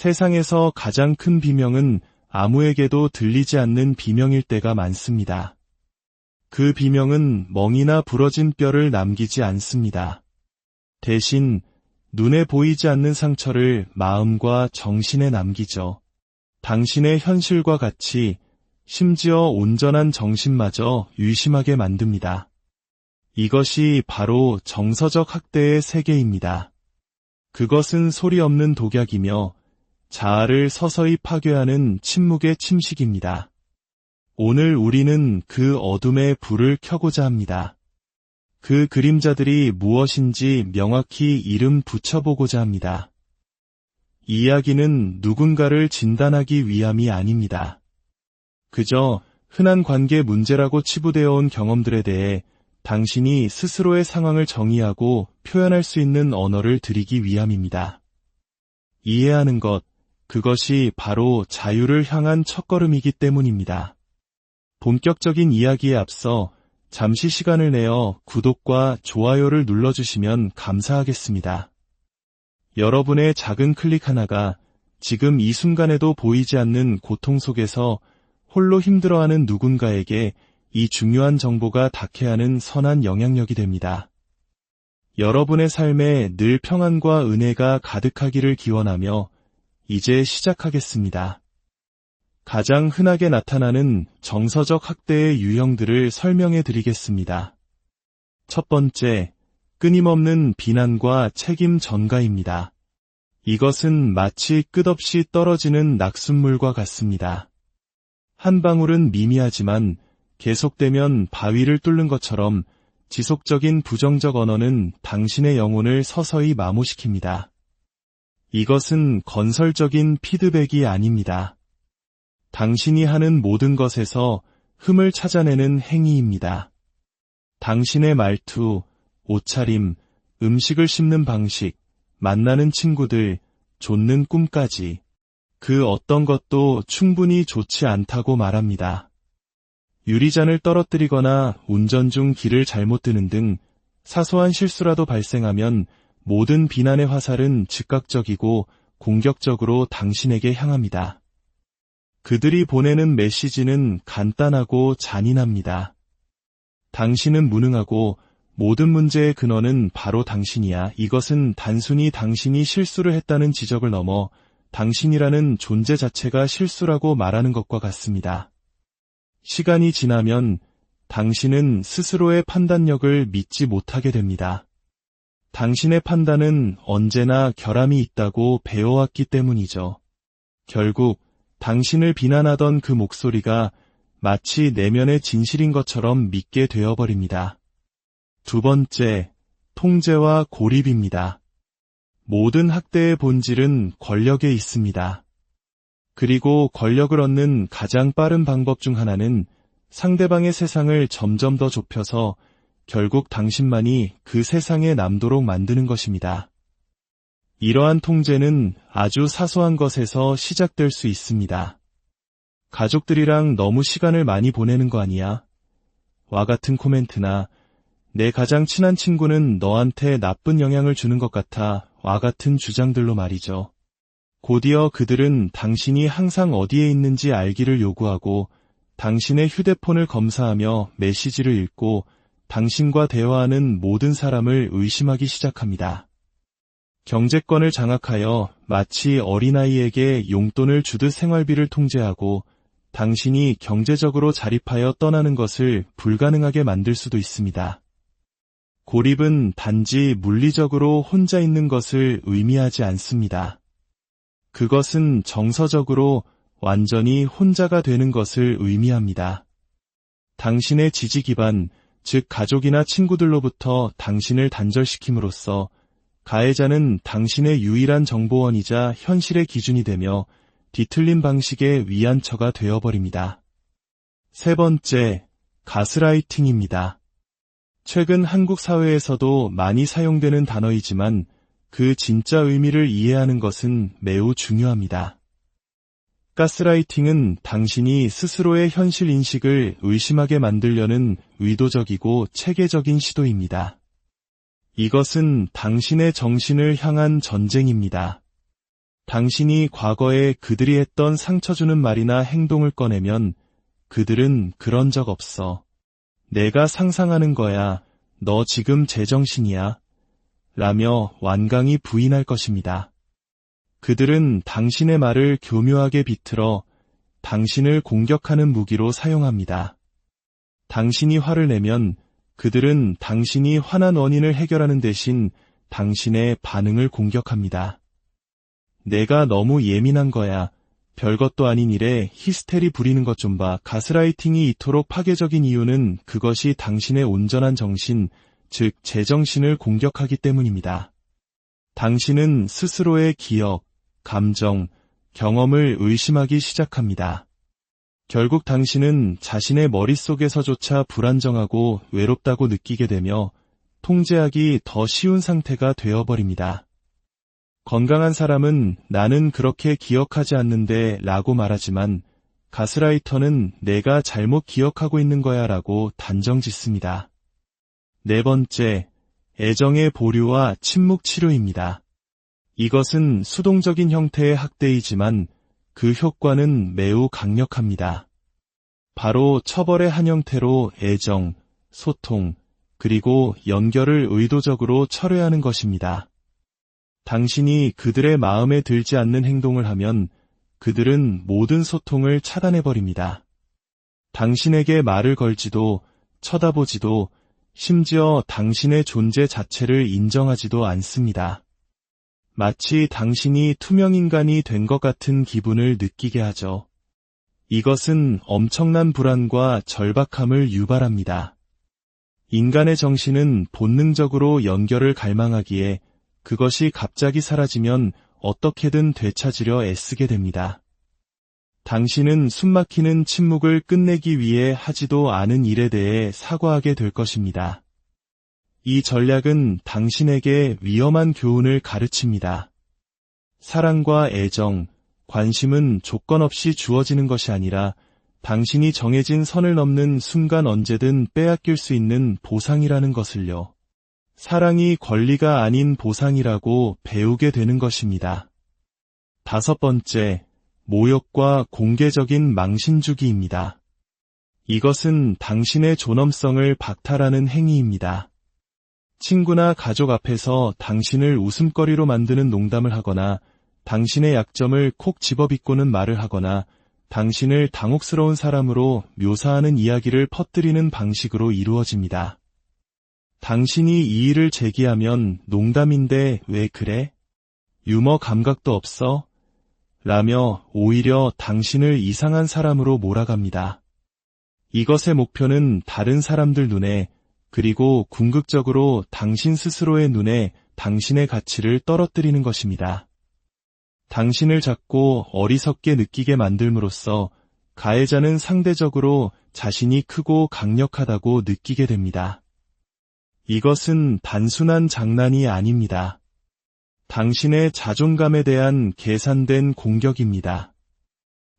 세상에서 가장 큰 비명은 아무에게도 들리지 않는 비명일 때가 많습니다. 그 비명은 멍이나 부러진 뼈를 남기지 않습니다. 대신 눈에 보이지 않는 상처를 마음과 정신에 남기죠. 당신의 현실과 같이 심지어 온전한 정신마저 의심하게 만듭니다. 이것이 바로 정서적 학대의 세계입니다. 그것은 소리 없는 독약이며 자아를 서서히 파괴하는 침묵의 침식입니다. 오늘 우리는 그 어둠의 불을 켜고자 합니다. 그 그림자들이 무엇인지 명확히 이름 붙여보고자 합니다. 이 이야기는 누군가를 진단하기 위함이 아닙니다. 그저 흔한 관계 문제라고 치부되어 온 경험들에 대해 당신이 스스로의 상황을 정의하고 표현할 수 있는 언어를 드리기 위함입니다. 이해하는 것, 그것이 바로 자유를 향한 첫걸음이기 때문입니다. 본격적인 이야기에 앞서 잠시 시간을 내어 구독과 좋아요를 눌러주시면 감사하겠습니다. 여러분의 작은 클릭 하나가 지금 이 순간에도 보이지 않는 고통 속에서 홀로 힘들어하는 누군가에게 이 중요한 정보가 닿게 하는 선한 영향력이 됩니다. 여러분의 삶에 늘 평안과 은혜가 가득하기를 기원하며 이제 시작하겠습니다. 가장 흔하게 나타나는 정서적 학대의 유형들을 설명해 드리겠습니다. 첫 번째, 끊임없는 비난과 책임 전가입니다. 이것은 마치 끝없이 떨어지는 낙숫물과 같습니다. 한 방울은 미미하지만 계속되면 바위를 뚫는 것처럼 지속적인 부정적 언어는 당신의 영혼을 서서히 마모시킵니다. 이것은 건설적인 피드백이 아닙니다. 당신이 하는 모든 것에서 흠을 찾아내는 행위입니다. 당신의 말투, 옷차림, 음식을 씹는 방식, 만나는 친구들, 좇는 꿈까지 그 어떤 것도 충분히 좋지 않다고 말합니다. 유리잔을 떨어뜨리거나 운전 중 길을 잘못 드는 등 사소한 실수라도 발생하면 모든 비난의 화살은 즉각적이고 공격적으로 당신에게 향합니다. 그들이 보내는 메시지는 간단하고 잔인합니다. 당신은 무능하고 모든 문제의 근원은 바로 당신이야. 이것은 단순히 당신이 실수를 했다는 지적을 넘어 당신이라는 존재 자체가 실수라고 말하는 것과 같습니다. 시간이 지나면 당신은 스스로의 판단력을 믿지 못하게 됩니다. 당신의 판단은 언제나 결함이 있다고 배워왔기 때문이죠. 결국 당신을 비난하던 그 목소리가 마치 내면의 진실인 것처럼 믿게 되어버립니다. 두 번째, 통제와 고립입니다. 모든 학대의 본질은 권력에 있습니다. 그리고 권력을 얻는 가장 빠른 방법 중 하나는 상대방의 세상을 점점 더 좁혀서 결국 당신만이 그 세상에 남도록 만드는 것입니다. 이러한 통제는 아주 사소한 것에서 시작될 수 있습니다. 가족들이랑 너무 시간을 많이 보내는 거 아니야? 와 같은 코멘트나 내 가장 친한 친구는 너한테 나쁜 영향을 주는 것 같아 와 같은 주장들로 말이죠. 곧이어 그들은 당신이 항상 어디에 있는지 알기를 요구하고 당신의 휴대폰을 검사하며 메시지를 읽고 당신과 대화하는 모든 사람을 의심하기 시작합니다. 경제권을 장악하여 마치 어린아이에게 용돈을 주듯 생활비를 통제하고 당신이 경제적으로 자립하여 떠나는 것을 불가능하게 만들 수도 있습니다. 고립은 단지 물리적으로 혼자 있는 것을 의미하지 않습니다. 그것은 정서적으로 완전히 혼자가 되는 것을 의미합니다. 당신의 지지 기반, 즉 가족이나 친구들로부터 당신을 단절시킴으로써 가해자는 당신의 유일한 정보원이자 현실의 기준이 되며 뒤틀린 방식의 위안처가 되어버립니다. 세 번째, 가스라이팅입니다. 최근 한국 사회에서도 많이 사용되는 단어이지만 그 진짜 의미를 이해하는 것은 매우 중요합니다. 가스라이팅은 당신이 스스로의 현실 인식을 의심하게 만들려는 의도적이고 체계적인 시도입니다. 이것은 당신의 정신을 향한 전쟁입니다. 당신이 과거에 그들이 했던 상처 주는 말이나 행동을 꺼내면 그들은 그런 적 없어. 내가 상상하는 거야. 너 지금 제정신이야. 라며 완강히 부인할 것입니다. 그들은 당신의 말을 교묘하게 비틀어 당신을 공격하는 무기로 사용합니다. 당신이 화를 내면 그들은 당신이 화난 원인을 해결하는 대신 당신의 반응을 공격합니다. 내가 너무 예민한 거야. 별것도 아닌 일에 히스테리 부리는 것 좀 봐. 가스라이팅이 이토록 파괴적인 이유는 그것이 당신의 온전한 정신, 즉 제정신을 공격하기 때문입니다. 당신은 스스로의 기억, 감정, 경험을 의심하기 시작합니다. 결국 당신은 자신의 머릿속에서조차 불안정하고 외롭다고 느끼게 되며 통제하기 더 쉬운 상태가 되어버립니다. 건강한 사람은 나는 그렇게 기억하지 않는데 라고 말하지만 가스라이터는 내가 잘못 기억하고 있는 거야 라고 단정 짓습니다. 네 번째, 애정의 보류와 침묵 치료입니다. 이것은 수동적인 형태의 학대이지만 그 효과는 매우 강력합니다. 바로 처벌의 한 형태로 애정, 소통, 그리고 연결을 의도적으로 철회하는 것입니다. 당신이 그들의 마음에 들지 않는 행동을 하면 그들은 모든 소통을 차단해버립니다. 당신에게 말을 걸지도 쳐다보지도 심지어 당신의 존재 자체를 인정하지도 않습니다. 마치 당신이 투명인간이 된 것 같은 기분을 느끼게 하죠. 이것은 엄청난 불안과 절박함을 유발합니다. 인간의 정신은 본능적으로 연결을 갈망하기에 그것이 갑자기 사라지면 어떻게든 되찾으려 애쓰게 됩니다. 당신은 숨막히는 침묵을 끝내기 위해 하지도 않은 일에 대해 사과하게 될 것입니다. 이 전략은 당신에게 위험한 교훈을 가르칩니다. 사랑과 애정, 관심은 조건 없이 주어지는 것이 아니라 당신이 정해진 선을 넘는 순간 언제든 빼앗길 수 있는 보상이라는 것을요. 사랑이 권리가 아닌 보상이라고 배우게 되는 것입니다. 다섯 번째, 모욕과 공개적인 망신주기입니다. 이것은 당신의 존엄성을 박탈하는 행위입니다. 친구나 가족 앞에서 당신을 웃음거리로 만드는 농담을 하거나 당신의 약점을 콕 집어비꼬는 말을 하거나 당신을 당혹스러운 사람으로 묘사하는 이야기를 퍼뜨리는 방식으로 이루어집니다. 당신이 이 일을 제기하면 농담인데 왜 그래? 유머 감각도 없어? 라며 오히려 당신을 이상한 사람으로 몰아갑니다. 이것의 목표는 다른 사람들 눈에 그리고 궁극적으로 당신 스스로의 눈에 당신의 가치를 떨어뜨리는 것입니다. 당신을 작고 어리석게 느끼게 만들므로써 가해자는 상대적으로 자신이 크고 강력하다고 느끼게 됩니다. 이것은 단순한 장난이 아닙니다. 당신의 자존감에 대한 계산된 공격입니다.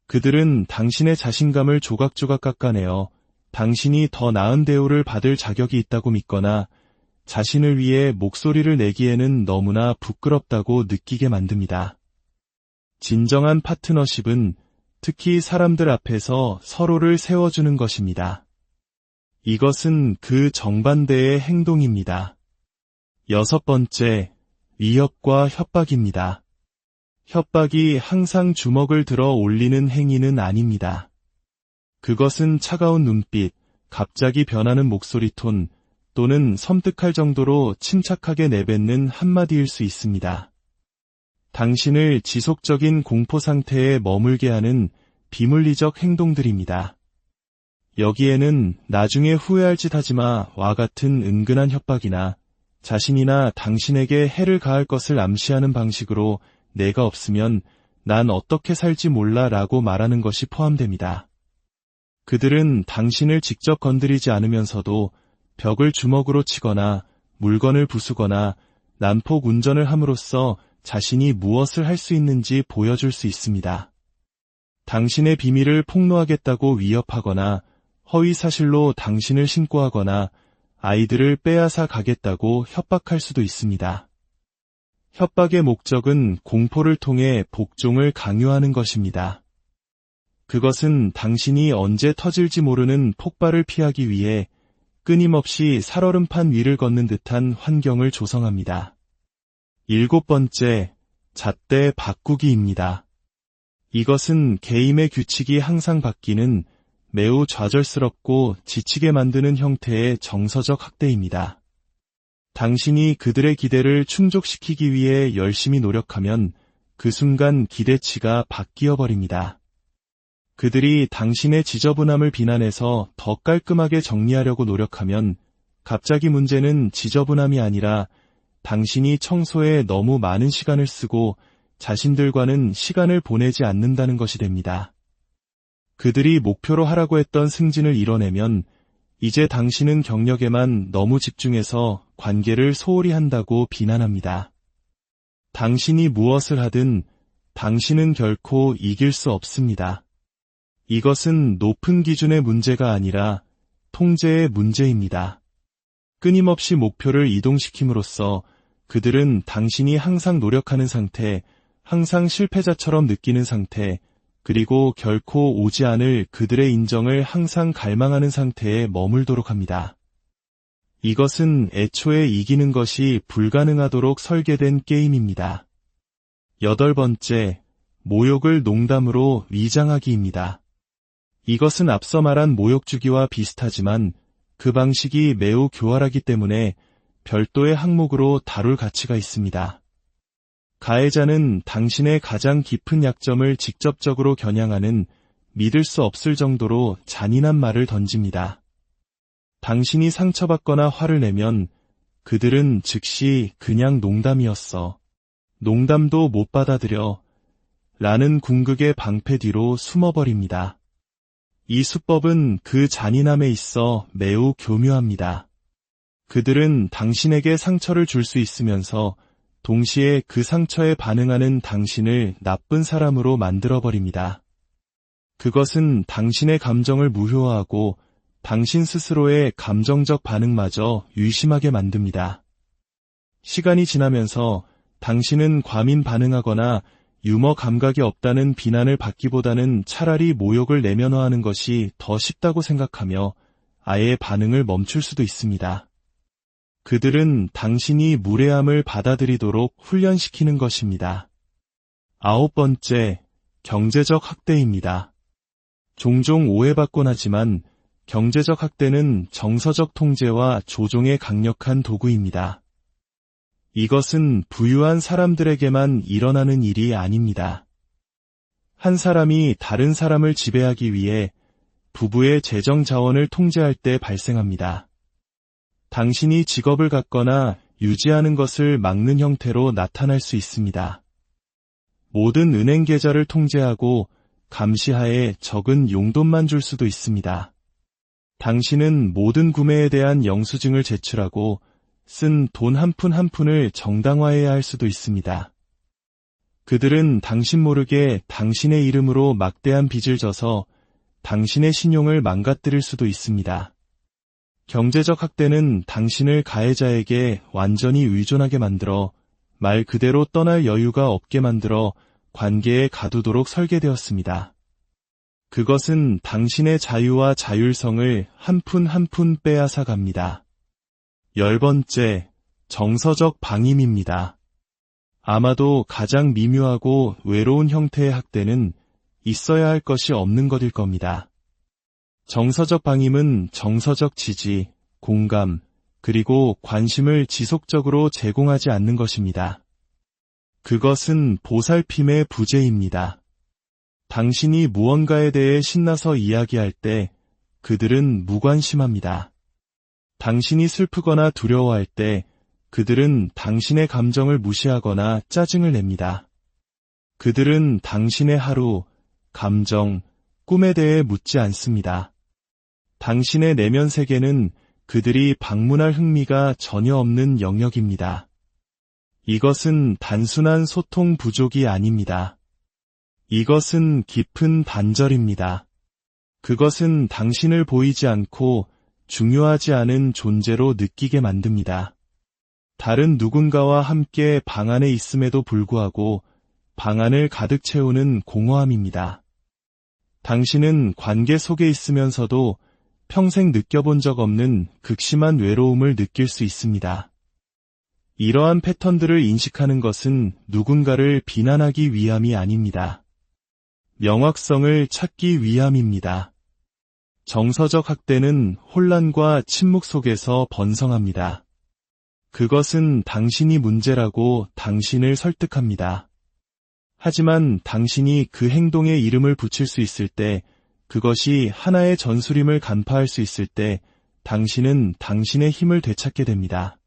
그들은 당신의 자신감을 조각조각 깎아내어 당신이 더 나은 대우를 받을 자격이 있다고 믿거나 자신을 위해 목소리를 내기에는 너무나 부끄럽다고 느끼게 만듭니다. 진정한 파트너십은 특히 사람들 앞에서 서로를 세워주는 것입니다. 이것은 그 정반대의 행동입니다. 여섯 번째, 위협과 협박입니다. 협박이 항상 주먹을 들어 올리는 행위는 아닙니다. 그것은 차가운 눈빛, 갑자기 변하는 목소리 톤, 또는 섬뜩할 정도로 침착하게 내뱉는 한마디일 수 있습니다. 당신을 지속적인 공포 상태에 머물게 하는 비물리적 행동들입니다. 여기에는 나중에 후회할 짓 하지마와 같은 은근한 협박이나 자신이나 당신에게 해를 가할 것을 암시하는 방식으로 내가 없으면 난 어떻게 살지 몰라 라고 말하는 것이 포함됩니다. 그들은 당신을 직접 건드리지 않으면서도 벽을 주먹으로 치거나 물건을 부수거나 난폭 운전을 함으로써 자신이 무엇을 할 수 있는지 보여줄 수 있습니다. 당신의 비밀을 폭로하겠다고 위협하거나 허위 사실로 당신을 신고하거나 아이들을 빼앗아 가겠다고 협박할 수도 있습니다. 협박의 목적은 공포를 통해 복종을 강요하는 것입니다. 그것은 당신이 언제 터질지 모르는 폭발을 피하기 위해 끊임없이 살얼음판 위를 걷는 듯한 환경을 조성합니다. 7번째, 잣대 바꾸기입니다. 이것은 게임의 규칙이 항상 바뀌는 매우 좌절스럽고 지치게 만드는 형태의 정서적 학대입니다. 당신이 그들의 기대를 충족시키기 위해 열심히 노력하면 그 순간 기대치가 바뀌어 버립니다. 그들이 당신의 지저분함을 비난해서 더 깔끔하게 정리하려고 노력하면 갑자기 문제는 지저분함이 아니라 당신이 청소에 너무 많은 시간을 쓰고 자신들과는 시간을 보내지 않는다는 것이 됩니다. 그들이 목표로 하라고 했던 승진을 이뤄내면 이제 당신은 경력에만 너무 집중해서 관계를 소홀히 한다고 비난합니다. 당신이 무엇을 하든 당신은 결코 이길 수 없습니다. 이것은 높은 기준의 문제가 아니라 통제의 문제입니다. 끊임없이 목표를 이동시킴으로써 그들은 당신이 항상 노력하는 상태, 항상 실패자처럼 느끼는 상태, 그리고 결코 오지 않을 그들의 인정을 항상 갈망하는 상태에 머물도록 합니다. 이것은 애초에 이기는 것이 불가능하도록 설계된 게임입니다. 8번째, 모욕을 농담으로 위장하기입니다. 이것은 앞서 말한 모욕주기와 비슷하지만 그 방식이 매우 교활하기 때문에 별도의 항목으로 다룰 가치가 있습니다. 가해자는 당신의 가장 깊은 약점을 직접적으로 겨냥하는 믿을 수 없을 정도로 잔인한 말을 던집니다. 당신이 상처받거나 화를 내면 그들은 즉시 그냥 농담이었어. 농담도 못 받아들여. 라는 궁극의 방패 뒤로 숨어버립니다. 이 수법은 그 잔인함에 있어 매우 교묘합니다. 그들은 당신에게 상처를 줄 수 있으면서 동시에 그 상처에 반응하는 당신을 나쁜 사람으로 만들어버립니다. 그것은 당신의 감정을 무효화하고 당신 스스로의 감정적 반응마저 의심하게 만듭니다. 시간이 지나면서 당신은 과민 반응하거나 유머 감각이 없다는 비난을 받기보다는 차라리 모욕을 내면화하는 것이 더 쉽다고 생각하며 아예 반응을 멈출 수도 있습니다. 그들은 당신이 무례함을 받아들이도록 훈련시키는 것입니다. 9번째, 경제적 학대입니다. 종종 오해받곤 하지만 경제적 학대는 정서적 통제와 조종의 강력한 도구입니다. 이것은 부유한 사람들에게만 일어나는 일이 아닙니다. 한 사람이 다른 사람을 지배하기 위해 부부의 재정 자원을 통제할 때 발생합니다. 당신이 직업을 갖거나 유지하는 것을 막는 형태로 나타날 수 있습니다. 모든 은행 계좌를 통제하고 감시하에 적은 용돈만 줄 수도 있습니다. 당신은 모든 구매에 대한 영수증을 제출하고 쓴 돈 한 푼 한 푼을 정당화해야 할 수도 있습니다. 그들은 당신 모르게 당신의 이름으로 막대한 빚을 져서 당신의 신용을 망가뜨릴 수도 있습니다. 경제적 학대는 당신을 가해자에게 완전히 의존하게 만들어 말 그대로 떠날 여유가 없게 만들어 관계에 가두도록 설계되었습니다. 그것은 당신의 자유와 자율성을 한 푼 한 푼 빼앗아 갑니다. 10번째, 정서적 방임입니다. 아마도 가장 미묘하고 외로운 형태의 학대는 있어야 할 것이 없는 것일 겁니다. 정서적 방임은 정서적 지지, 공감, 그리고 관심을 지속적으로 제공하지 않는 것입니다. 그것은 보살핌의 부재입니다. 당신이 무언가에 대해 신나서 이야기할 때 그들은 무관심합니다. 당신이 슬프거나 두려워할 때 그들은 당신의 감정을 무시하거나 짜증을 냅니다. 그들은 당신의 하루, 감정, 꿈에 대해 묻지 않습니다. 당신의 내면 세계는 그들이 방문할 흥미가 전혀 없는 영역입니다. 이것은 단순한 소통 부족이 아닙니다. 이것은 깊은 단절입니다. 그것은 당신을 보이지 않고 중요하지 않은 존재로 느끼게 만듭니다. 다른 누군가와 함께 방 안에 있음에도 불구하고 방 안을 가득 채우는 공허함입니다. 당신은 관계 속에 있으면서도 평생 느껴본 적 없는 극심한 외로움을 느낄 수 있습니다. 이러한 패턴들을 인식하는 것은 누군가를 비난하기 위함이 아닙니다. 명확성을 찾기 위함입니다. 정서적 학대는 혼란과 침묵 속에서 번성합니다. 그것은 당신이 문제라고 당신을 설득합니다. 하지만 당신이 그 행동에 이름을 붙일 수 있을 때, 그것이 하나의 전술임을 간파할 수 있을 때, 당신은 당신의 힘을 되찾게 됩니다.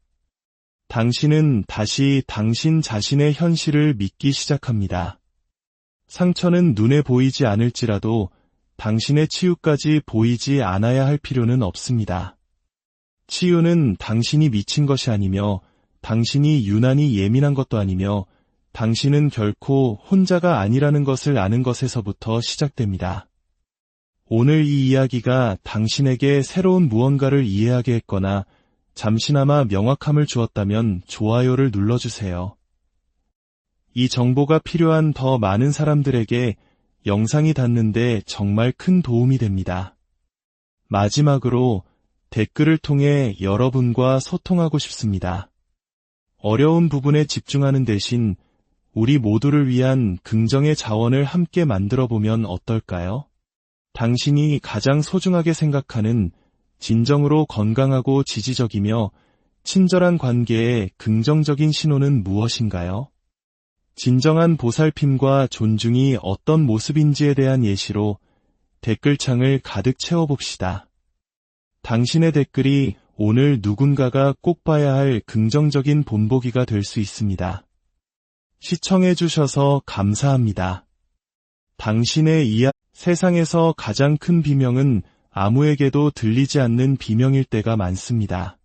당신은 다시 당신 자신의 현실을 믿기 시작합니다. 상처는 눈에 보이지 않을지라도 당신의 치유까지 보이지 않아야 할 필요는 없습니다. 치유는 당신이 미친 것이 아니며 당신이 유난히 예민한 것도 아니며 당신은 결코 혼자가 아니라는 것을 아는 것에서부터 시작됩니다. 오늘 이 이야기가 당신에게 새로운 무언가를 이해하게 했거나 잠시나마 명확함을 주었다면 좋아요를 눌러주세요. 이 정보가 필요한 더 많은 사람들에게 영상이 닿는데 정말 큰 도움이 됩니다. 마지막으로 댓글을 통해 여러분과 소통하고 싶습니다. 어려운 부분에 집중하는 대신 우리 모두를 위한 긍정의 자원을 함께 만들어보면 어떨까요? 당신이 가장 소중하게 생각하는 진정으로 건강하고 지지적이며 친절한 관계의 긍정적인 신호는 무엇인가요? 진정한 보살핌과 존중이 어떤 모습인지에 대한 예시로 댓글창을 가득 채워봅시다. 당신의 댓글이 오늘 누군가가 꼭 봐야 할 긍정적인 본보기가 될 수 있습니다. 시청해주셔서 감사합니다. 당신의 세상에서 가장 큰 비명은 아무에게도 들리지 않는 비명일 때가 많습니다.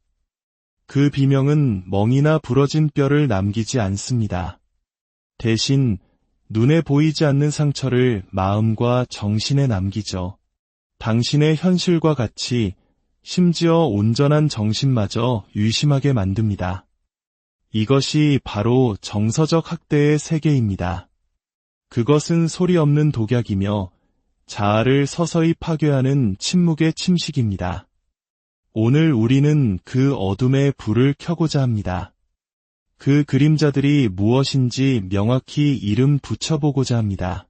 그 비명은 멍이나 부러진 뼈를 남기지 않습니다. 대신 눈에 보이지 않는 상처를 마음과 정신에 남기죠. 당신의 현실과 같이 심지어 온전한 정신마저 의심하게 만듭니다. 이것이 바로 정서적 학대의 세계입니다. 그것은 소리 없는 독약이며 자아를 서서히 파괴하는 침묵의 침식입니다. 오늘 우리는 그 어둠의 불을 켜고자 합니다. 그 그림자들이 무엇인지 명확히 이름 붙여보고자 합니다.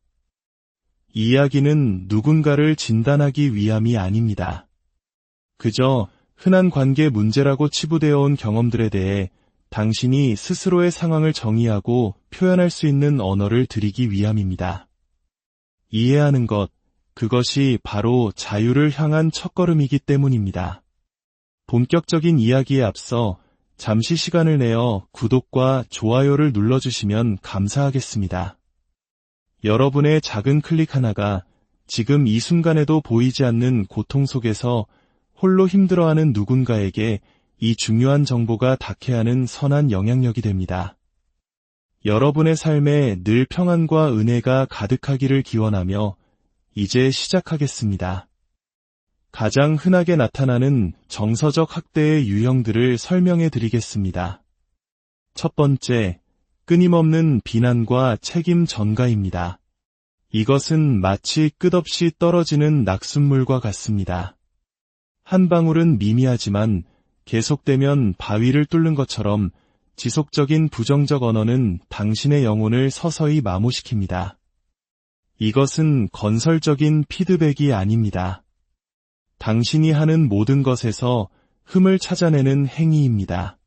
이야기는 누군가를 진단하기 위함이 아닙니다. 그저 흔한 관계 문제라고 치부되어 온 경험들에 대해 당신이 스스로의 상황을 정의하고 표현할 수 있는 언어를 드리기 위함입니다. 이해하는 것, 그것이 바로 자유를 향한 첫걸음이기 때문입니다. 본격적인 이야기에 앞서 잠시 시간을 내어 구독과 좋아요를 눌러주시면 감사하겠습니다. 여러분의 작은 클릭 하나가 지금 이 순간에도 보이지 않는 고통 속에서 홀로 힘들어하는 누군가에게 이 중요한 정보가 닿게 하는 선한 영향력이 됩니다. 여러분의 삶에 늘 평안과 은혜가 가득하기를 기원하며 이제 시작하겠습니다. 가장 흔하게 나타나는 정서적 학대의 유형들을 설명해 드리겠습니다. 첫 번째, 끊임없는 비난과 책임 전가입니다. 이것은 마치 끝없이 떨어지는 낙숫물과 같습니다. 한 방울은 미미하지만 계속되면 바위를 뚫는 것처럼 지속적인 부정적 언어는 당신의 영혼을 서서히 마모시킵니다. 이것은 건설적인 피드백이 아닙니다. 당신이 하는 모든 것에서 흠을 찾아내는 행위입니다.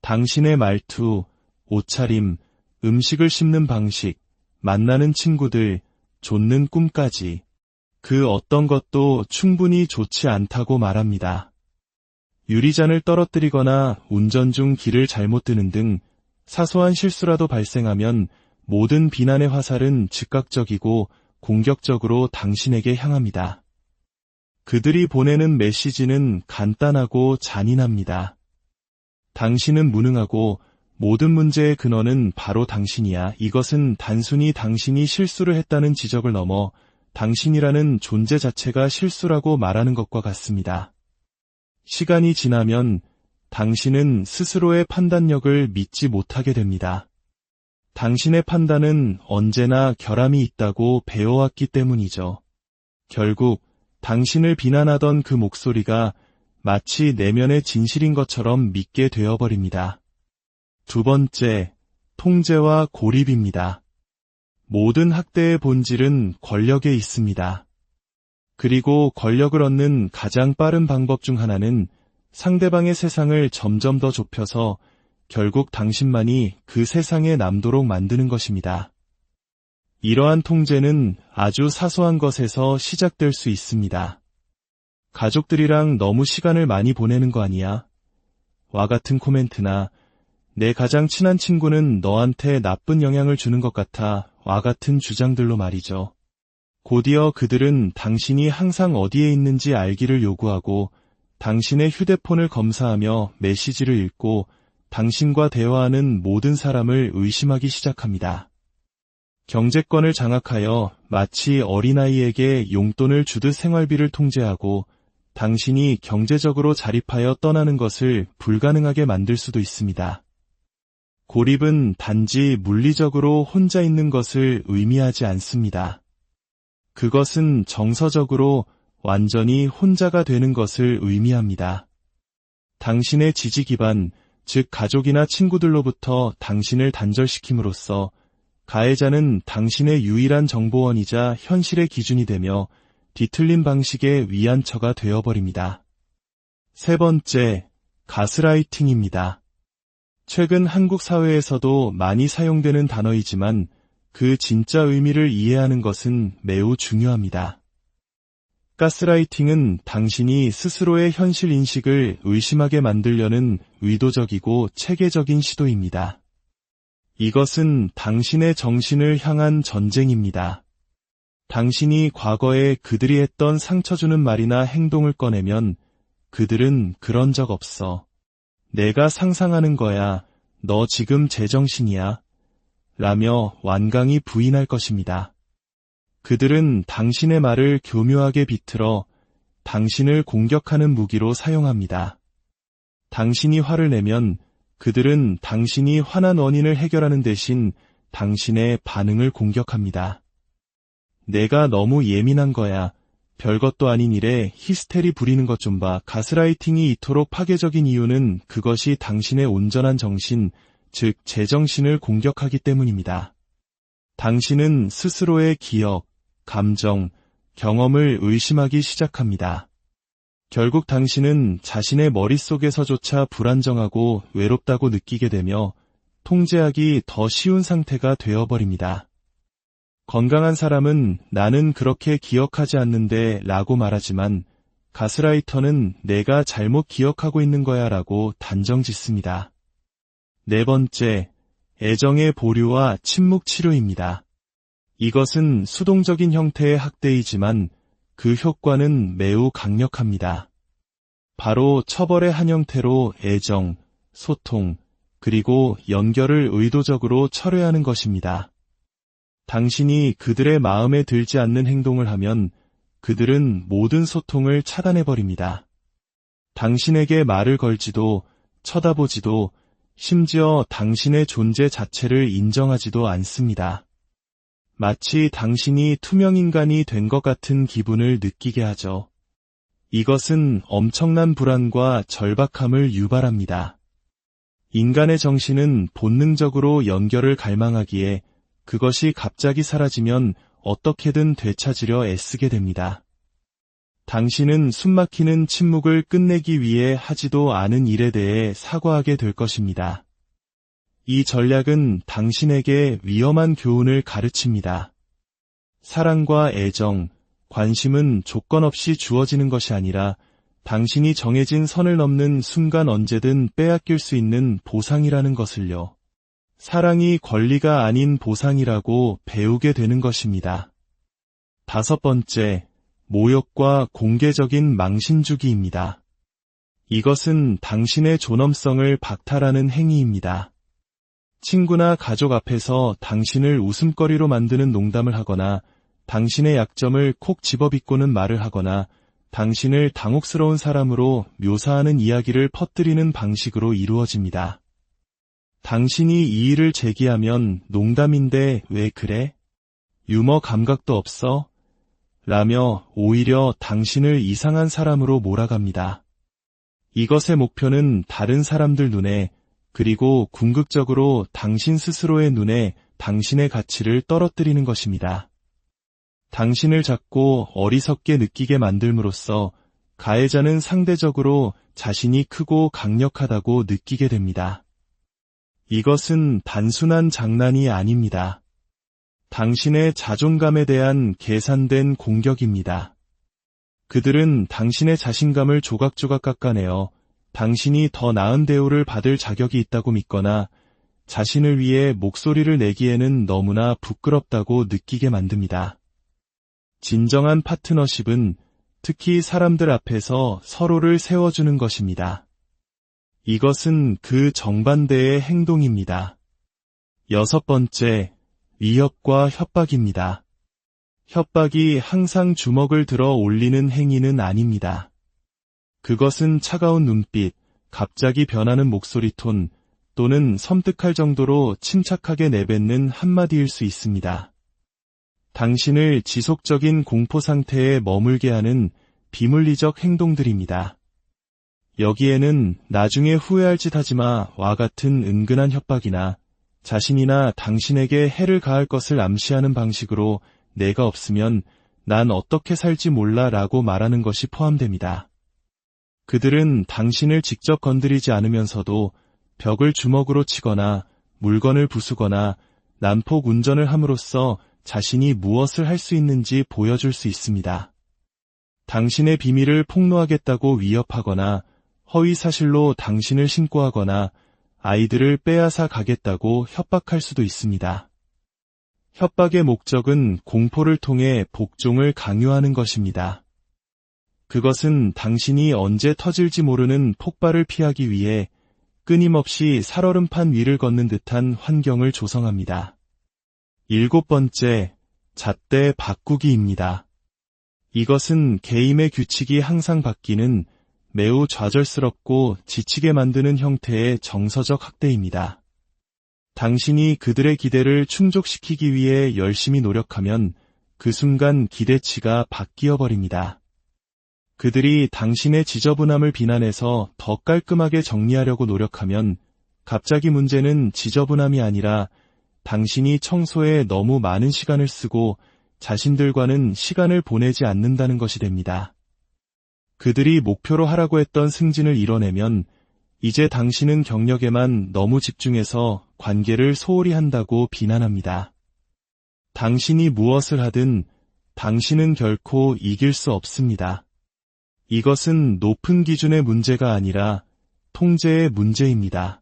당신의 말투, 옷차림, 음식을 씹는 방식, 만나는 친구들, 좇는 꿈까지 그 어떤 것도 충분히 좋지 않다고 말합니다. 유리잔을 떨어뜨리거나 운전 중 길을 잘못 드는 등 사소한 실수라도 발생하면 모든 비난의 화살은 즉각적이고 공격적으로 당신에게 향합니다. 그들이 보내는 메시지는 간단하고 잔인합니다. 당신은 무능하고 모든 문제의 근원은 바로 당신이야. 이것은 단순히 당신이 실수를 했다는 지적을 넘어 당신이라는 존재 자체가 실수라고 말하는 것과 같습니다. 시간이 지나면 당신은 스스로의 판단력을 믿지 못하게 됩니다. 당신의 판단은 언제나 결함이 있다고 배워왔기 때문이죠. 결국 당신을 비난하던 그 목소리가 마치 내면의 진실인 것처럼 믿게 되어버립니다. 두 번째, 통제와 고립입니다. 모든 학대의 본질은 권력에 있습니다. 그리고 권력을 얻는 가장 빠른 방법 중 하나는 상대방의 세상을 점점 더 좁혀서 결국 당신만이 그 세상에 남도록 만드는 것입니다. 이러한 통제는 아주 사소한 것에서 시작될 수 있습니다. 가족들이랑 너무 시간을 많이 보내는 거 아니야? 와 같은 코멘트나 내 가장 친한 친구는 너한테 나쁜 영향을 주는 것 같아 와 같은 주장들로 말이죠. 곧이어 그들은 당신이 항상 어디에 있는지 알기를 요구하고 당신의 휴대폰을 검사하며 메시지를 읽고 당신과 대화하는 모든 사람을 의심하기 시작합니다. 경제권을 장악하여 마치 어린아이에게 용돈을 주듯 생활비를 통제하고 당신이 경제적으로 자립하여 떠나는 것을 불가능하게 만들 수도 있습니다. 고립은 단지 물리적으로 혼자 있는 것을 의미하지 않습니다. 그것은 정서적으로 완전히 혼자가 되는 것을 의미합니다. 당신의 지지 기반, 즉 가족이나 친구들로부터 당신을 단절시킴으로써 가해자는 당신의 유일한 정보원이자 현실의 기준이 되며 뒤틀린 방식의 위안처가 되어버립니다. 세 번째, 가스라이팅입니다. 최근 한국 사회에서도 많이 사용되는 단어이지만 그 진짜 의미를 이해하는 것은 매우 중요합니다. 가스라이팅은 당신이 스스로의 현실 인식을 의심하게 만들려는 의도적이고 체계적인 시도입니다. 이것은 당신의 정신을 향한 전쟁입니다. 당신이 과거에 그들이 했던 상처 주는 말이나 행동을 꺼내면 그들은 그런 적 없어. 내가 상상하는 거야. 너 지금 제정신이야. 라며 완강히 부인할 것입니다. 그들은 당신의 말을 교묘하게 비틀어 당신을 공격하는 무기로 사용합니다. 당신이 화를 내면 그들은 당신이 화난 원인을 해결하는 대신 당신의 반응을 공격합니다. 내가 너무 예민한 거야. 별것도 아닌 일에 히스테리 부리는 것 좀 봐. 가스라이팅이 이토록 파괴적인 이유는 그것이 당신의 온전한 정신, 즉 제정신을 공격하기 때문입니다. 당신은 스스로의 기억, 감정, 경험을 의심하기 시작합니다. 결국 당신은 자신의 머릿속에서조차 불안정하고 외롭다고 느끼게 되며 통제하기 더 쉬운 상태가 되어버립니다. 건강한 사람은 나는 그렇게 기억하지 않는데 라고 말하지만 가스라이터는 내가 잘못 기억하고 있는 거야 라고 단정 짓습니다. 네 번째, 애정의 보류와 침묵 치료입니다. 이것은 수동적인 형태의 학대이지만 그 효과는 매우 강력합니다. 바로 처벌의 한 형태로 애정, 소통, 그리고 연결을 의도적으로 철회하는 것입니다. 당신이 그들의 마음에 들지 않는 행동을 하면 그들은 모든 소통을 차단해버립니다. 당신에게 말을 걸지도 쳐다보지도 심지어 당신의 존재 자체를 인정하지도 않습니다. 마치 당신이 투명인간이 된 것 같은 기분을 느끼게 하죠. 이것은 엄청난 불안과 절박함을 유발합니다. 인간의 정신은 본능적으로 연결을 갈망하기에 그것이 갑자기 사라지면 어떻게든 되찾으려 애쓰게 됩니다. 당신은 숨막히는 침묵을 끝내기 위해 하지도 않은 일에 대해 사과하게 될 것입니다. 이 전략은 당신에게 위험한 교훈을 가르칩니다. 사랑과 애정, 관심은 조건 없이 주어지는 것이 아니라 당신이 정해진 선을 넘는 순간 언제든 빼앗길 수 있는 보상이라는 것을요. 사랑이 권리가 아닌 보상이라고 배우게 되는 것입니다. 다섯 번째, 모욕과 공개적인 망신주기입니다. 이것은 당신의 존엄성을 박탈하는 행위입니다. 친구나 가족 앞에서 당신을 웃음거리로 만드는 농담을 하거나 당신의 약점을 콕 집어비꼬는 말을 하거나 당신을 당혹스러운 사람으로 묘사하는 이야기를 퍼뜨리는 방식으로 이루어집니다. 당신이 이 일을 제기하면 농담인데 왜 그래? 유머 감각도 없어? 라며 오히려 당신을 이상한 사람으로 몰아갑니다. 이것의 목표는 다른 사람들 눈에, 그리고 궁극적으로 당신 스스로의 눈에 당신의 가치를 떨어뜨리는 것입니다. 당신을 작고 어리석게 느끼게 만들므로써 가해자는 상대적으로 자신이 크고 강력하다고 느끼게 됩니다. 이것은 단순한 장난이 아닙니다. 당신의 자존감에 대한 계산된 공격입니다. 그들은 당신의 자신감을 조각조각 깎아내어 당신이 더 나은 대우를 받을 자격이 있다고 믿거나 자신을 위해 목소리를 내기에는 너무나 부끄럽다고 느끼게 만듭니다. 진정한 파트너십은 특히 사람들 앞에서 서로를 세워주는 것입니다. 이것은 그 정반대의 행동입니다. 6번째, 위협과 협박입니다. 협박이 항상 주먹을 들어 올리는 행위는 아닙니다. 그것은 차가운 눈빛, 갑자기 변하는 목소리 톤, 또는 섬뜩할 정도로 침착하게 내뱉는 한마디일 수 있습니다. 당신을 지속적인 공포 상태에 머물게 하는 비물리적 행동들입니다. 여기에는 나중에 후회할 짓 하지마와 같은 은근한 협박이나 자신이나 당신에게 해를 가할 것을 암시하는 방식으로 내가 없으면 난 어떻게 살지 몰라 라고 말하는 것이 포함됩니다. 그들은 당신을 직접 건드리지 않으면서도 벽을 주먹으로 치거나 물건을 부수거나 난폭 운전을 함으로써 자신이 무엇을 할 수 있는지 보여줄 수 있습니다. 당신의 비밀을 폭로하겠다고 위협하거나 허위 사실로 당신을 신고하거나 아이들을 빼앗아 가겠다고 협박할 수도 있습니다. 협박의 목적은 공포를 통해 복종을 강요하는 것입니다. 그것은 당신이 언제 터질지 모르는 폭발을 피하기 위해 끊임없이 살얼음판 위를 걷는 듯한 환경을 조성합니다. 7번째, 잣대 바꾸기입니다. 이것은 게임의 규칙이 항상 바뀌는 매우 좌절스럽고 지치게 만드는 형태의 정서적 학대입니다. 당신이 그들의 기대를 충족시키기 위해 열심히 노력하면 그 순간 기대치가 바뀌어 버립니다. 그들이 당신의 지저분함을 비난해서 더 깔끔하게 정리하려고 노력하면 갑자기 문제는 지저분함이 아니라 당신이 청소에 너무 많은 시간을 쓰고 자신들과는 시간을 보내지 않는다는 것이 됩니다. 그들이 목표로 하라고 했던 승진을 이뤄내면 이제 당신은 경력에만 너무 집중해서 관계를 소홀히 한다고 비난합니다. 당신이 무엇을 하든 당신은 결코 이길 수 없습니다. 이것은 높은 기준의 문제가 아니라 통제의 문제입니다.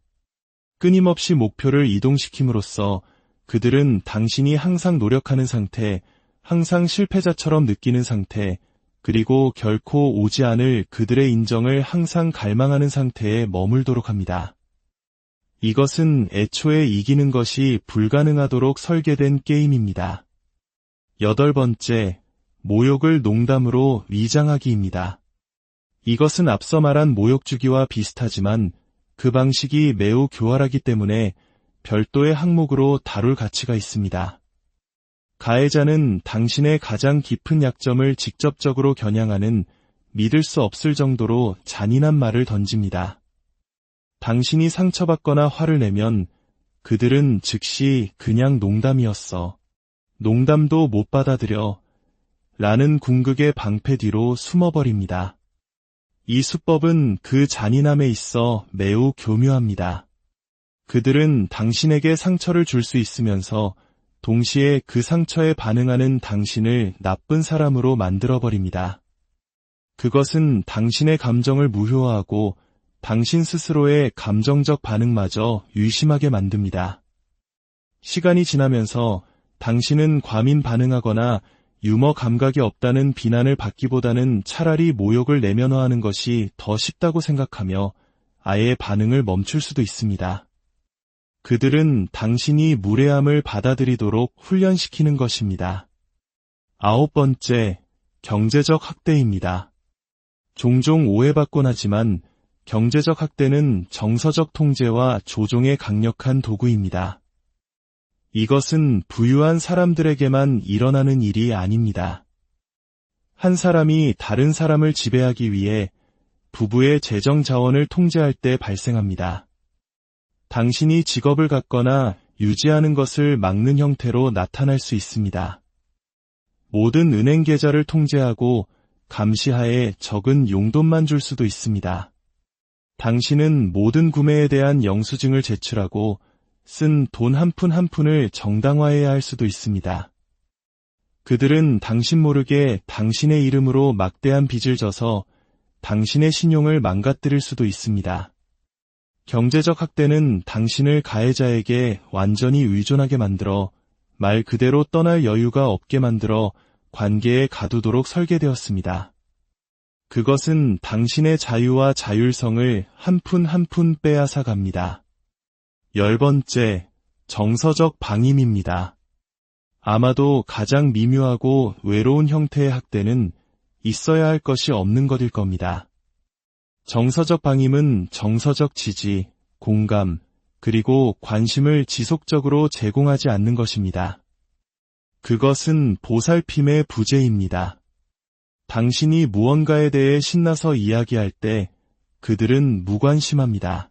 끊임없이 목표를 이동시킴으로써 그들은 당신이 항상 노력하는 상태, 항상 실패자처럼 느끼는 상태, 그리고 결코 오지 않을 그들의 인정을 항상 갈망하는 상태에 머물도록 합니다. 이것은 애초에 이기는 것이 불가능하도록 설계된 게임입니다. 8번째, 모욕을 농담으로 위장하기입니다. 이것은 앞서 말한 모욕주기와 비슷하지만 그 방식이 매우 교활하기 때문에 별도의 항목으로 다룰 가치가 있습니다. 가해자는 당신의 가장 깊은 약점을 직접적으로 겨냥하는 믿을 수 없을 정도로 잔인한 말을 던집니다. 당신이 상처받거나 화를 내면 그들은 즉시 그냥 농담이었어. 농담도 못 받아들여. 라는 궁극의 방패 뒤로 숨어버립니다. 이 수법은 그 잔인함에 있어 매우 교묘합니다. 그들은 당신에게 상처를 줄 수 있으면서 동시에 그 상처에 반응하는 당신을 나쁜 사람으로 만들어버립니다. 그것은 당신의 감정을 무효화하고 당신 스스로의 감정적 반응마저 의심하게 만듭니다. 시간이 지나면서 당신은 과민 반응하거나 유머 감각이 없다는 비난을 받기보다는 차라리 모욕을 내면화하는 것이 더 쉽다고 생각하며 아예 반응을 멈출 수도 있습니다. 그들은 당신이 무례함을 받아들이도록 훈련시키는 것입니다. 9번째, 경제적 학대입니다. 종종 오해받곤 하지만 경제적 학대는 정서적 통제와 조종의 강력한 도구입니다. 이것은 부유한 사람들에게만 일어나는 일이 아닙니다. 한 사람이 다른 사람을 지배하기 위해 부부의 재정 자원을 통제할 때 발생합니다. 당신이 직업을 갖거나 유지하는 것을 막는 형태로 나타날 수 있습니다. 모든 은행 계좌를 통제하고 감시하에 적은 용돈만 줄 수도 있습니다. 당신은 모든 구매에 대한 영수증을 제출하고 쓴 돈 한 푼 한 푼을 정당화해야 할 수도 있습니다. 그들은 당신 모르게 당신의 이름으로 막대한 빚을 져서 당신의 신용을 망가뜨릴 수도 있습니다. 경제적 학대는 당신을 가해자에게 완전히 의존하게 만들어 말 그대로 떠날 여유가 없게 만들어 관계에 가두도록 설계되었습니다. 그것은 당신의 자유와 자율성을 한 푼 한 푼 빼앗아 갑니다. 10번째, 정서적 방임입니다. 아마도 가장 미묘하고 외로운 형태의 학대는 있어야 할 것이 없는 것일 겁니다. 정서적 방임은 정서적 지지, 공감, 그리고 관심을 지속적으로 제공하지 않는 것입니다. 그것은 보살핌의 부재입니다. 당신이 무언가에 대해 신나서 이야기할 때 그들은 무관심합니다.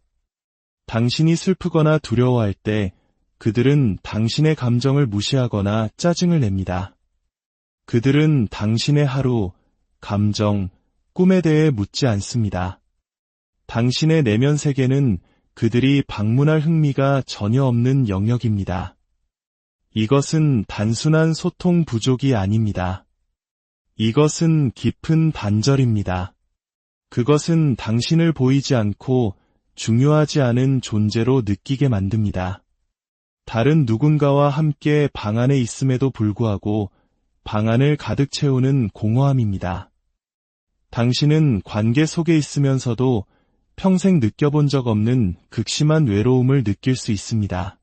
당신이 슬프거나 두려워할 때 그들은 당신의 감정을 무시하거나 짜증을 냅니다. 그들은 당신의 하루, 감정, 꿈에 대해 묻지 않습니다. 당신의 내면 세계는 그들이 방문할 흥미가 전혀 없는 영역입니다. 이것은 단순한 소통 부족이 아닙니다. 이것은 깊은 단절입니다. 그것은 당신을 보이지 않고 중요하지 않은 존재로 느끼게 만듭니다. 다른 누군가와 함께 방 안에 있음에도 불구하고 방 안을 가득 채우는 공허함입니다. 당신은 관계 속에 있으면서도 평생 느껴본 적 없는 극심한 외로움을 느낄 수 있습니다.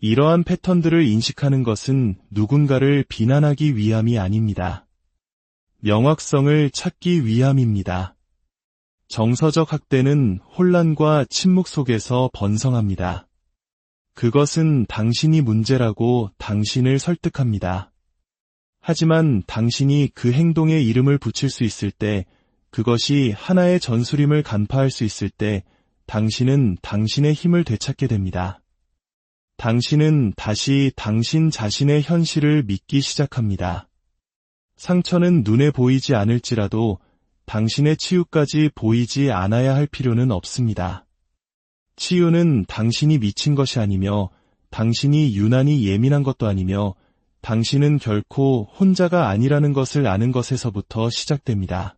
이러한 패턴들을 인식하는 것은 누군가를 비난하기 위함이 아닙니다. 명확성을 찾기 위함입니다. 정서적 학대는 혼란과 침묵 속에서 번성합니다. 그것은 당신이 문제라고 당신을 설득합니다. 하지만 당신이 그 행동에 이름을 붙일 수 있을 때, 그것이 하나의 전술임을 간파할 수 있을 때, 당신은 당신의 힘을 되찾게 됩니다. 당신은 다시 당신 자신의 현실을 믿기 시작합니다. 상처는 눈에 보이지 않을지라도 당신의 치유까지 보이지 않아야 할 필요는 없습니다. 치유는 당신이 미친 것이 아니며 당신이 유난히 예민한 것도 아니며 당신은 결코 혼자가 아니라는 것을 아는 것에서부터 시작됩니다.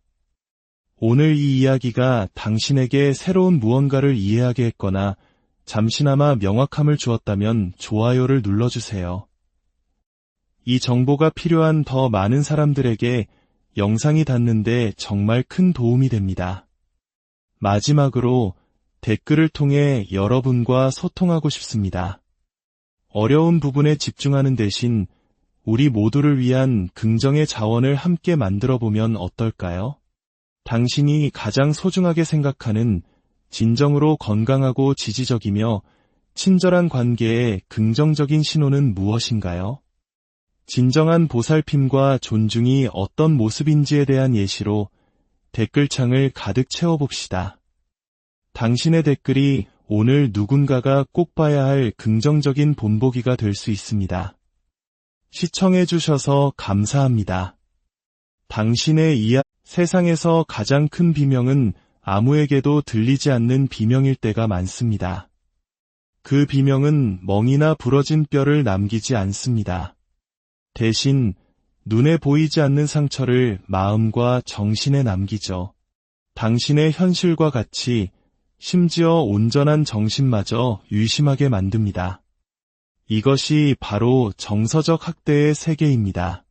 오늘 이 이야기가 당신에게 새로운 무언가를 이해하게 했거나 잠시나마 명확함을 주었다면 좋아요를 눌러주세요. 이 정보가 필요한 더 많은 사람들에게 영상이 닿는데 정말 큰 도움이 됩니다. 마지막으로 댓글을 통해 여러분과 소통하고 싶습니다. 어려운 부분에 집중하는 대신 우리 모두를 위한 긍정의 자원을 함께 만들어보면 어떨까요? 당신이 가장 소중하게 생각하는 진정으로 건강하고 지지적이며 친절한 관계의 긍정적인 신호는 무엇인가요? 진정한 보살핌과 존중이 어떤 모습인지에 대한 예시로 댓글창을 가득 채워봅시다. 당신의 댓글이 오늘 누군가가 꼭 봐야 할 긍정적인 본보기가 될 수 있습니다. 시청해주셔서 감사합니다. 당신의 세상에서 가장 큰 비명은 아무에게도 들리지 않는 비명일 때가 많습니다. 그 비명은 멍이나 부러진 뼈를 남기지 않습니다. 대신 눈에 보이지 않는 상처를 마음과 정신에 남기죠. 당신의 현실과 같이 심지어 온전한 정신마저 의심하게 만듭니다. 이것이 바로 정서적 학대의 세계입니다.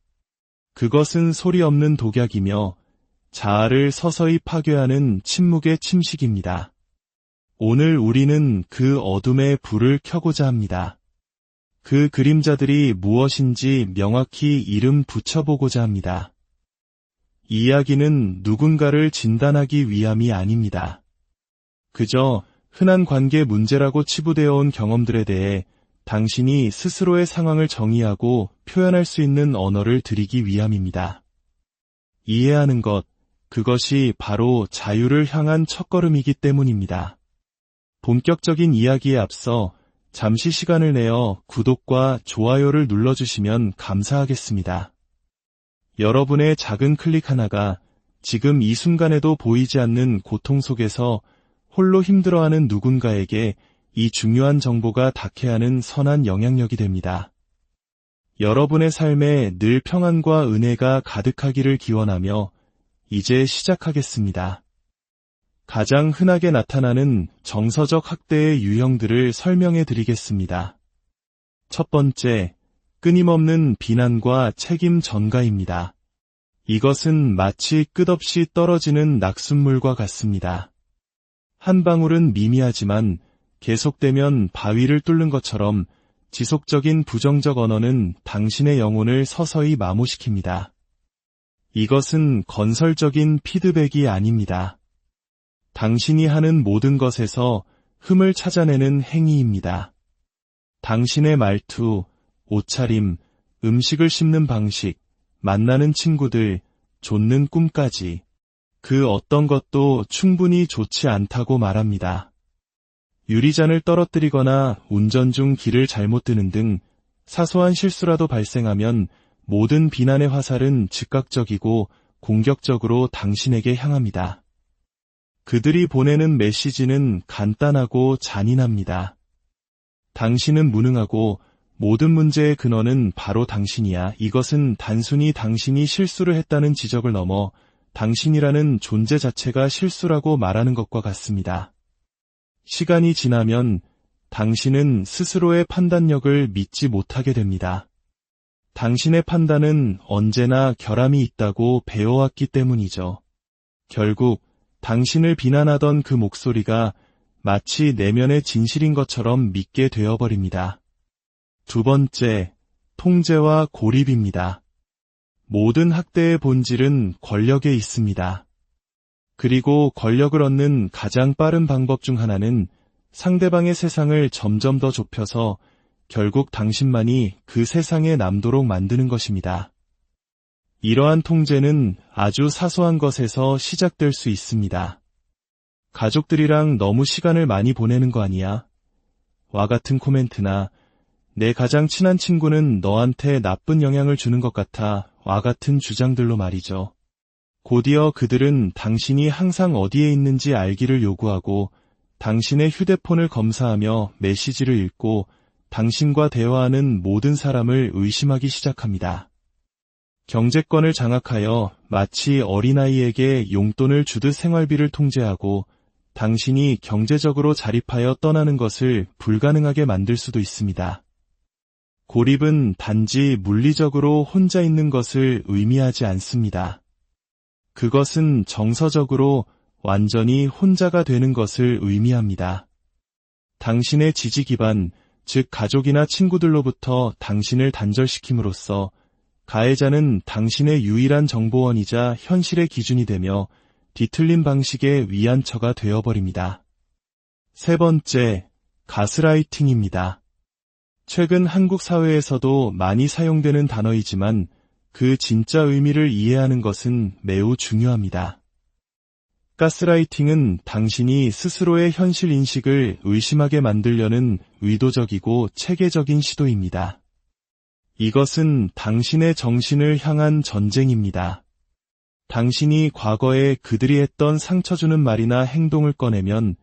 그것은 소리 없는 독약이며 자아를 서서히 파괴하는 침묵의 침식입니다. 오늘 우리는 그 어둠의 불을 켜고자 합니다. 그 그림자들이 무엇인지 명확히 이름 붙여보고자 합니다. 이 이야기는 누군가를 진단하기 위함이 아닙니다. 그저 흔한 관계 문제라고 치부되어 온 경험들에 대해 당신이 스스로의 상황을 정의하고 표현할 수 있는 언어를 드리기 위함입니다. 이해하는 것, 그것이 바로 자유를 향한 첫걸음이기 때문입니다. 본격적인 이야기에 앞서 잠시 시간을 내어 구독과 좋아요를 눌러주시면 감사하겠습니다. 여러분의 작은 클릭 하나가 지금 이 순간에도 보이지 않는 고통 속에서 홀로 힘들어하는 누군가에게 이 중요한 정보가 닿게 하는 선한 영향력이 됩니다. 여러분의 삶에 늘 평안과 은혜가 가득하기를 기원하며 이제 시작하겠습니다. 가장 흔하게 나타나는 정서적 학대의 유형들을 설명해 드리겠습니다. 첫 번째, 끊임없는 비난과 책임 전가입니다. 이것은 마치 끝없이 떨어지는 낙숫물과 같습니다. 한 방울은 미미하지만 계속되면 바위를 뚫는 것처럼 지속적인 부정적 언어는 당신의 영혼을 서서히 마모시킵니다. 이것은 건설적인 피드백이 아닙니다. 당신이 하는 모든 것에서 흠을 찾아내는 행위입니다. 당신의 말투, 옷차림, 음식을 씹는 방식, 만나는 친구들, 좇는 꿈까지 그 어떤 것도 충분히 좋지 않다고 말합니다. 유리잔을 떨어뜨리거나 운전 중 길을 잘못 드는 등 사소한 실수라도 발생하면 모든 비난의 화살은 즉각적이고 공격적으로 당신에게 향합니다. 그들이 보내는 메시지는 간단하고 잔인합니다. 당신은 무능하고 모든 문제의 근원은 바로 당신이야. 이것은 단순히 당신이 실수를 했다는 지적을 넘어 당신이라는 존재 자체가 실수라고 말하는 것과 같습니다. 시간이 지나면 당신은 스스로의 판단력을 믿지 못하게 됩니다. 당신의 판단은 언제나 결함이 있다고 배워왔기 때문이죠. 결국 당신을 비난하던 그 목소리가 마치 내면의 진실인 것처럼 믿게 되어버립니다. 두 번째, 통제와 고립입니다. 모든 학대의 본질은 권력에 있습니다. 그리고 권력을 얻는 가장 빠른 방법 중 하나는 상대방의 세상을 점점 더 좁혀서 결국 당신만이 그 세상에 남도록 만드는 것입니다. 이러한 통제는 아주 사소한 것에서 시작될 수 있습니다. 가족들이랑 너무 시간을 많이 보내는 거 아니야? 와 같은 코멘트나 내 가장 친한 친구는 너한테 나쁜 영향을 주는 것 같아 와 같은 주장들로 말이죠. 곧이어 그들은 당신이 항상 어디에 있는지 알기를 요구하고 당신의 휴대폰을 검사하며 메시지를 읽고 당신과 대화하는 모든 사람을 의심하기 시작합니다. 경제권을 장악하여 마치 어린아이에게 용돈을 주듯 생활비를 통제하고 당신이 경제적으로 자립하여 떠나는 것을 불가능하게 만들 수도 있습니다. 고립은 단지 물리적으로 혼자 있는 것을 의미하지 않습니다. 그것은 정서적으로 완전히 혼자가 되는 것을 의미합니다. 당신의 지지 기반, 즉 가족이나 친구들로부터 당신을 단절시킴으로써 가해자는 당신의 유일한 정보원이자 현실의 기준이 되며 뒤틀린 방식의 위안처가 되어버립니다. 세 번째, 가스라이팅입니다. 최근 한국 사회에서도 많이 사용되는 단어이지만 그 진짜 의미를 이해하는 것은 매우 중요합니다. 가스라이팅은 당신이 스스로의 현실 인식을 의심하게 만들려는 의도적이고 체계적인 시도입니다. 이것은 당신의 정신을 향한 전쟁입니다. 당신이 과거에 그들이 했던 상처 주는 말이나 행동을 꺼내면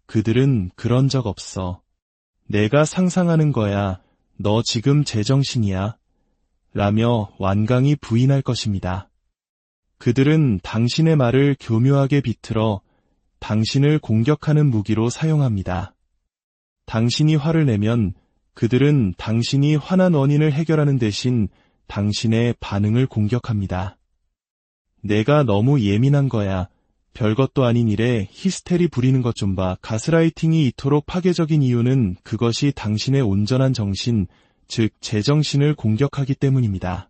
그들은 그런 적 없어. 내가 상상하는 거야. 너 지금 제정신이야. 라며 완강히 부인할 것입니다. 그들은 당신의 말을 교묘하게 비틀어 당신을 공격하는 무기로 사용합니다. 당신이 화를 내면 그들은 당신이 화난 원인을 해결하는 대신 당신의 반응을 공격합니다. 내가 너무 예민한 거야. 별것도 아닌 일에 히스테리 부리는 것 좀 봐. 가스라이팅이 이토록 파괴적인 이유는 그것이 당신의 온전한 정신, 즉 제정신을 공격하기 때문입니다.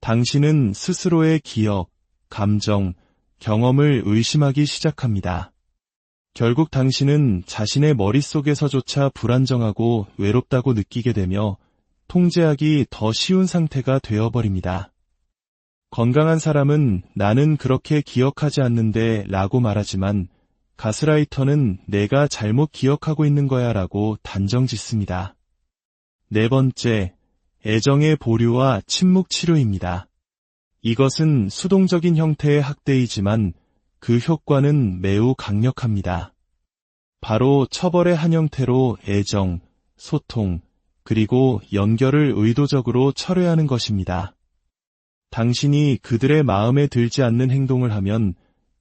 당신은 스스로의 기억, 감정, 경험을 의심하기 시작합니다. 결국 당신은 자신의 머릿속에서조차 불안정하고 외롭다고 느끼게 되며 통제하기 더 쉬운 상태가 되어버립니다. 건강한 사람은 나는 그렇게 기억하지 않는데 라고 말하지만 가스라이터는 내가 잘못 기억하고 있는 거야 라고 단정 짓습니다. 네 번째, 애정의 보류와 침묵 치료입니다. 이것은 수동적인 형태의 학대이지만 그 효과는 매우 강력합니다. 바로 처벌의 한 형태로 애정, 소통, 그리고 연결을 의도적으로 철회하는 것입니다. 당신이 그들의 마음에 들지 않는 행동을 하면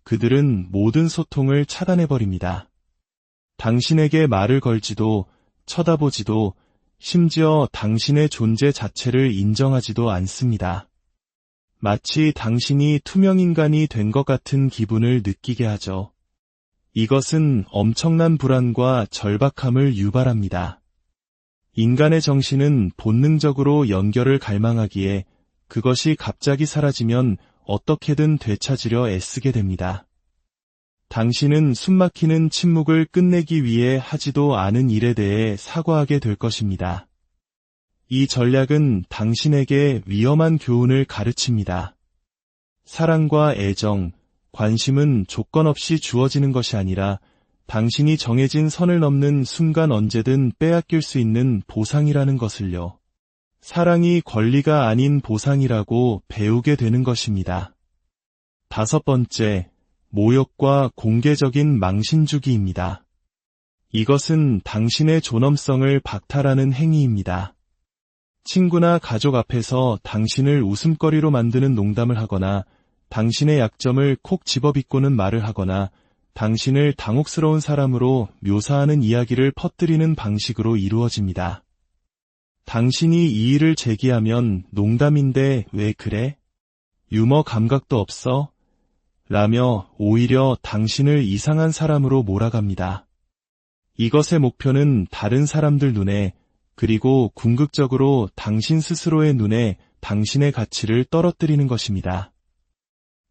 그들은 모든 소통을 차단해버립니다. 당신에게 말을 걸지도 쳐다보지도 심지어 당신의 존재 자체를 인정하지도 않습니다. 마치 당신이 투명인간이 된 것 같은 기분을 느끼게 하죠. 이것은 엄청난 불안과 절박함을 유발합니다. 인간의 정신은 본능적으로 연결을 갈망하기에 그것이 갑자기 사라지면 어떻게든 되찾으려 애쓰게 됩니다. 당신은 숨막히는 침묵을 끝내기 위해 하지도 않은 일에 대해 사과하게 될 것입니다. 이 전략은 당신에게 위험한 교훈을 가르칩니다. 사랑과 애정, 관심은 조건 없이 주어지는 것이 아니라 당신이 정해진 선을 넘는 순간 언제든 빼앗길 수 있는 보상이라는 것을요. 사랑이 권리가 아닌 보상이라고 배우게 되는 것입니다. 다섯 번째, 모욕과 공개적인 망신주기입니다. 이것은 당신의 존엄성을 박탈하는 행위입니다. 친구나 가족 앞에서 당신을 웃음거리로 만드는 농담을 하거나 당신의 약점을 콕 집어비꼬는 말을 하거나 당신을 당혹스러운 사람으로 묘사하는 이야기를 퍼뜨리는 방식으로 이루어집니다. 당신이 이 일을 제기하면 농담인데 왜 그래? 유머 감각도 없어? 라며 오히려 당신을 이상한 사람으로 몰아갑니다. 이것의 목표는 다른 사람들 눈에 그리고 궁극적으로 당신 스스로의 눈에 당신의 가치를 떨어뜨리는 것입니다.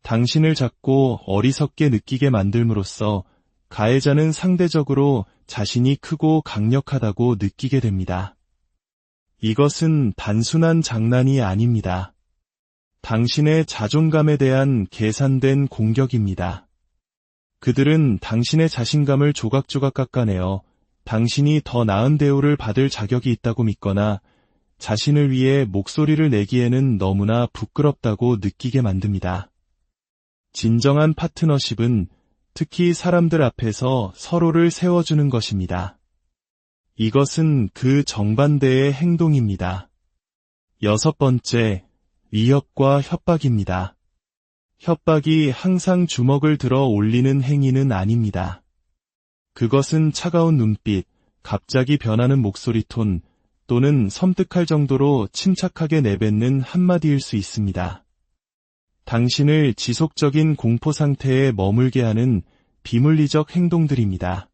당신을 작고 어리석게 느끼게 만들므로써 가해자는 상대적으로 자신이 크고 강력하다고 느끼게 됩니다. 이것은 단순한 장난이 아닙니다. 당신의 자존감에 대한 계산된 공격입니다. 그들은 당신의 자신감을 조각조각 깎아내어 당신이 더 나은 대우를 받을 자격이 있다고 믿거나 자신을 위해 목소리를 내기에는 너무나 부끄럽다고 느끼게 만듭니다. 진정한 파트너십은 특히 사람들 앞에서 서로를 세워주는 것입니다. 이것은 그 정반대의 행동입니다. 여섯 번째, 위협과 협박입니다. 협박이 항상 주먹을 들어 올리는 행위는 아닙니다. 그것은 차가운 눈빛, 갑자기 변하는 목소리 톤, 또는 섬뜩할 정도로 침착하게 내뱉는 한마디일 수 있습니다. 당신을 지속적인 공포 상태에 머물게 하는 비물리적 행동들입니다.